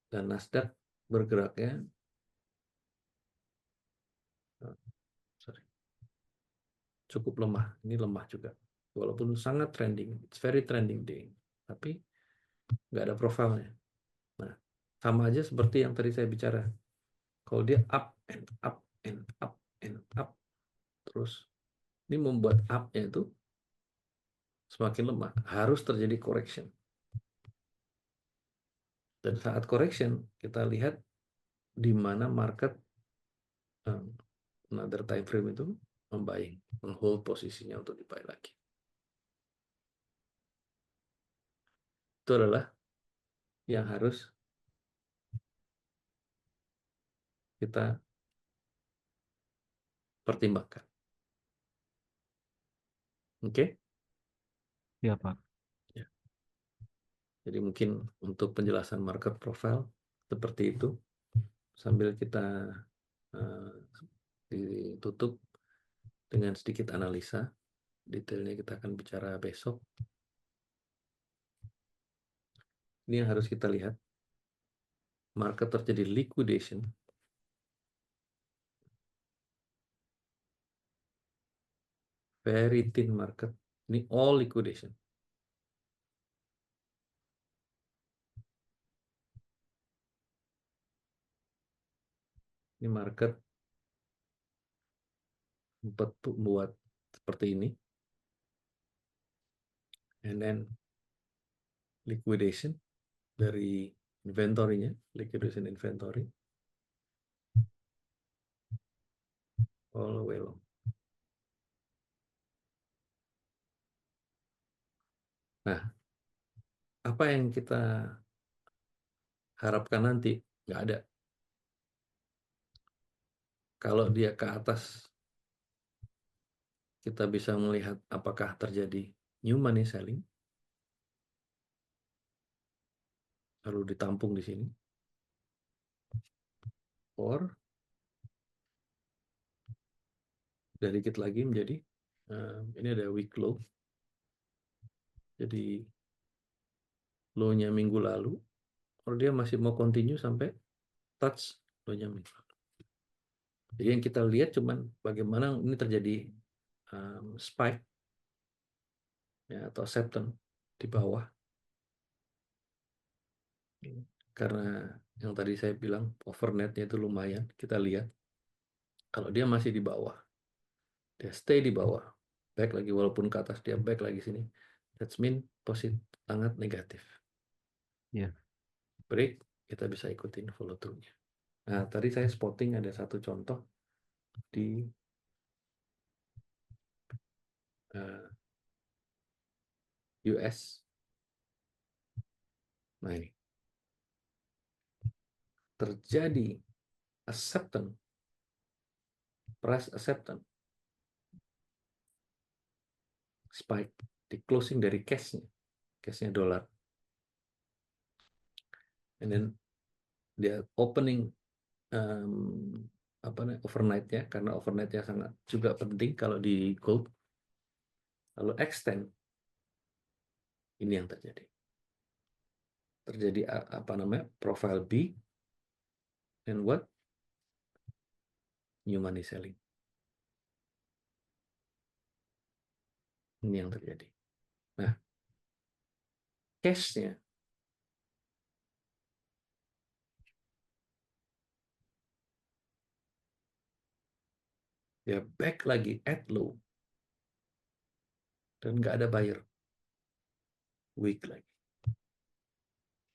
Dan Nasdaq bergeraknya cukup lemah. Ini lemah juga. Walaupun sangat trending, it's very trending day. Tapi nggak ada profilnya. Nah, sama aja seperti yang tadi saya bicara. Kalau dia up and up and up and up, terus ini membuat up-nya itu semakin lemah. Harus terjadi correction. Dan saat correction, kita lihat di mana market another time frame itu membaying, menghold posisinya untuk dibuy lagi. Itu adalah yang harus kita pertimbangkan. Oke? Ya, Pak. Ya. Jadi mungkin untuk penjelasan market profile seperti itu, sambil kita ditutup dengan sedikit analisa. Detailnya kita akan bicara besok. Ini yang harus kita lihat. Market terjadi liquidation. Very thin market. Ini all liquidation. Ini market buat seperti ini. And then liquidation dari inventory-nya, liquidation inventory. All the way long. Nah, apa yang kita harapkan nanti? Nggak ada. Kalau dia ke atas, kita bisa melihat apakah terjadi new money selling, lalu ditampung di sini, or sedikit lagi menjadi ini ada week low, jadi low-nya minggu lalu, or dia masih mau continue sampai touch low-nya minggu lalu. Jadi yang kita lihat cuman bagaimana ini terjadi spike ya, atau acceptance di bawah, karena yang tadi saya bilang overnetnya itu lumayan. Kita lihat kalau dia masih di bawah, dia stay di bawah, back lagi, walaupun ke atas dia back lagi sini, that's mean positif, sangat negatif. Ya. Break, kita bisa ikutin follow through-nya. Nah, tadi saya spotting ada satu contoh di US. Nah, ini terjadi acceptance, price acceptance, spike di closing dari cashnya dolar, and then dia opening overnight-nya, karena overnight-nya sangat juga penting kalau di gold, lalu extend. Ini yang terjadi profile B, and what, new money selling. Ini yang terjadi. Nah, cashnya ya back lagi at low, dan nggak ada buyer, weak lagi.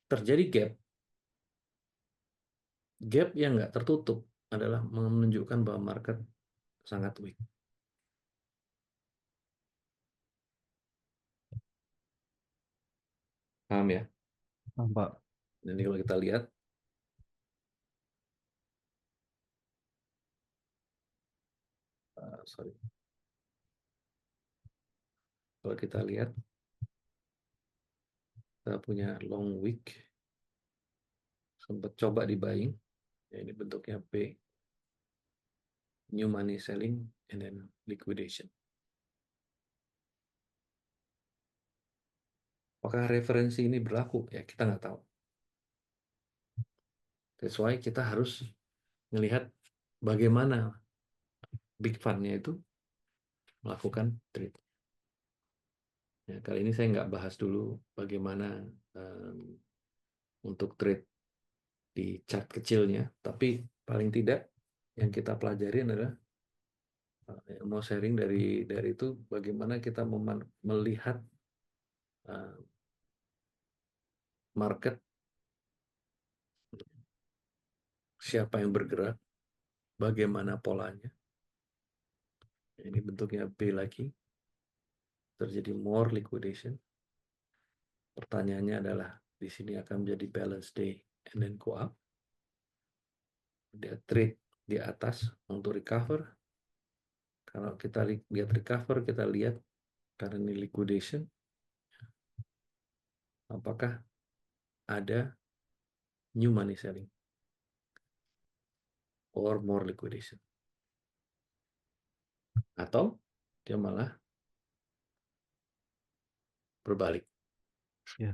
Terjadi gap yang nggak tertutup adalah menunjukkan bahwa market sangat weak. Paham ya? Paham, Pak. Jadi kalau kita lihat, sorry, kalau kita lihat, kita punya long wick, sempat coba di buying, ya ini bentuknya P, new money selling, and then liquidation. Apakah referensi ini berlaku? Ya kita nggak tahu. That's why kita harus melihat bagaimana big fund-nya itu melakukan trade. Ya, kali ini saya nggak bahas dulu bagaimana untuk trade di chart kecilnya, tapi paling tidak yang kita pelajari adalah yang mau sharing dari itu bagaimana kita melihat market, siapa yang bergerak, bagaimana polanya. Ini bentuknya B lagi, terjadi more liquidation. Pertanyaannya adalah di sini akan menjadi balance day and then go up. Dia trade di atas untuk recover. Kalau kita lihat recover, kita lihat karena ini liquidation, apakah ada new money selling or more liquidation, atau dia malah berbalik. Ya.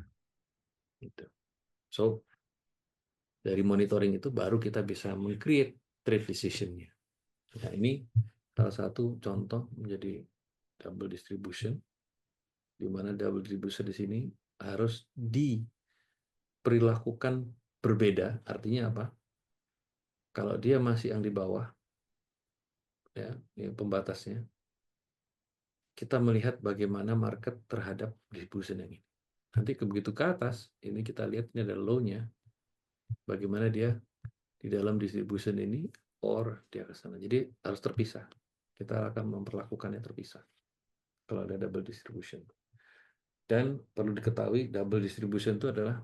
Gitu. So dari monitoring itu baru kita bisa meng-create trade decision-nya. Nah ini salah satu contoh menjadi double distribution, di mana double distribution di sini harus diperlakukan berbeda. Artinya apa? Kalau dia masih yang di bawah, ya, ini pembatasnya, kita melihat bagaimana market terhadap distribution yang ini. Nanti begitu ke atas, ini kita lihat ini ada low-nya, bagaimana dia di dalam distribution ini, or dia ke sana. Jadi harus terpisah. Kita akan memperlakukannya terpisah kalau ada double distribution. Dan perlu diketahui double distribution itu adalah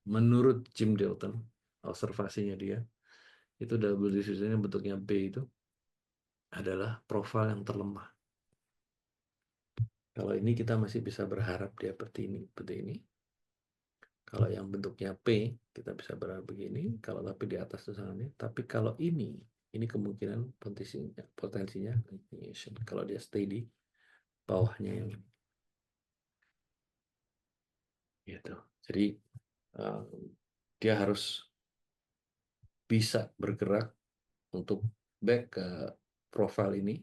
menurut Jim Dalton, observasinya dia, itu double distribution yang bentuknya B itu adalah profil yang terlemah. Kalau ini kita masih bisa berharap dia seperti ini. Kalau yang bentuknya P, kita bisa berharap begini. Kalau tapi di atas itu sangat ini. Tapi kalau ini kemungkinan potensinya continuation. Kalau dia stay di bawahnya yang ini. Gitu. Jadi dia harus bisa bergerak untuk back ke profil ini.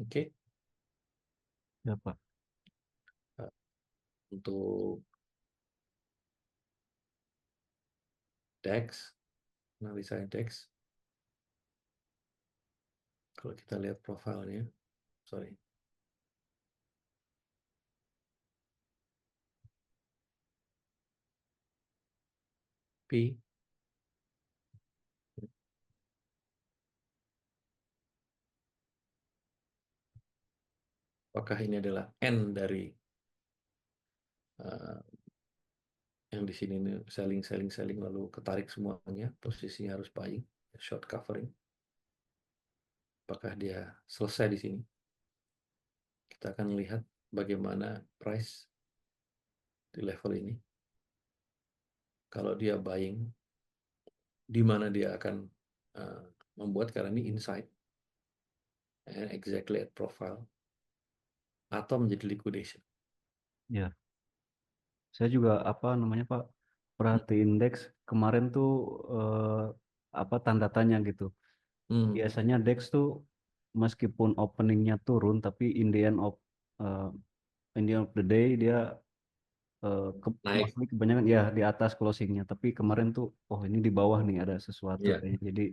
Oke. Ya, Pak. Untuk DEX, analisa DEX, kalau kita lihat profilnya, sorry, P, apakah ini adalah N dari yang di sini selling lalu ketarik semuanya, posisinya harus buying, short covering. Apakah dia selesai di sini? Kita akan lihat bagaimana price di level ini. Kalau dia buying, di mana dia akan membuat, karena ini inside and exactly at profile, atau menjadi liquidation. Ya. Saya juga Pak, perhatiin DEX kemarin tuh tanda tanya gitu. Biasanya DEX tuh meskipun openingnya turun, tapi uh, in the end of the day dia Naik. mostly kebanyakan ya di atas closingnya. Tapi kemarin tuh, oh ini di bawah nih ada sesuatu Ya, kayaknya. Jadi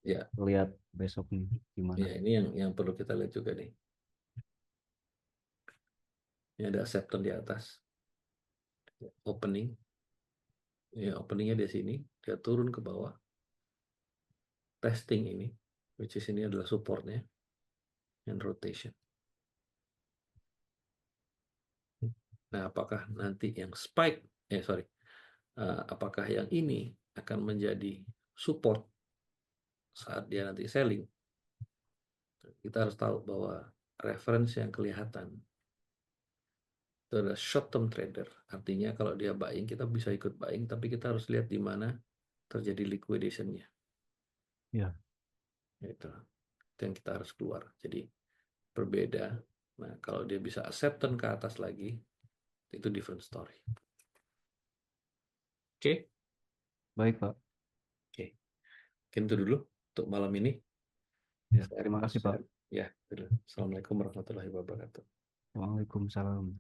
ya, lihat besok nih gimana. ya, ini yang perlu kita lihat juga nih. Ini ada acceptance di atas, opening, ya openingnya di sini, dia turun ke bawah, testing ini, which is ini adalah supportnya, and rotation. Nah, apakah nanti yang spike, apakah yang ini akan menjadi support saat dia nanti selling? Kita harus tahu bahwa reference yang kelihatan itu adalah short term trader. Artinya kalau dia buying, kita bisa ikut buying, tapi kita harus lihat di mana terjadi liquidation-nya. Ya. Itu yang kita harus keluar. Jadi berbeda. Nah, kalau dia bisa acceptance ke atas lagi, itu different story. Oke? Baik, Pak. Oke. Mungkin itu dulu untuk malam ini. Ya, terima kasih, Pak. Ya, Assalamualaikum warahmatullahi wabarakatuh. Waalaikumsalam.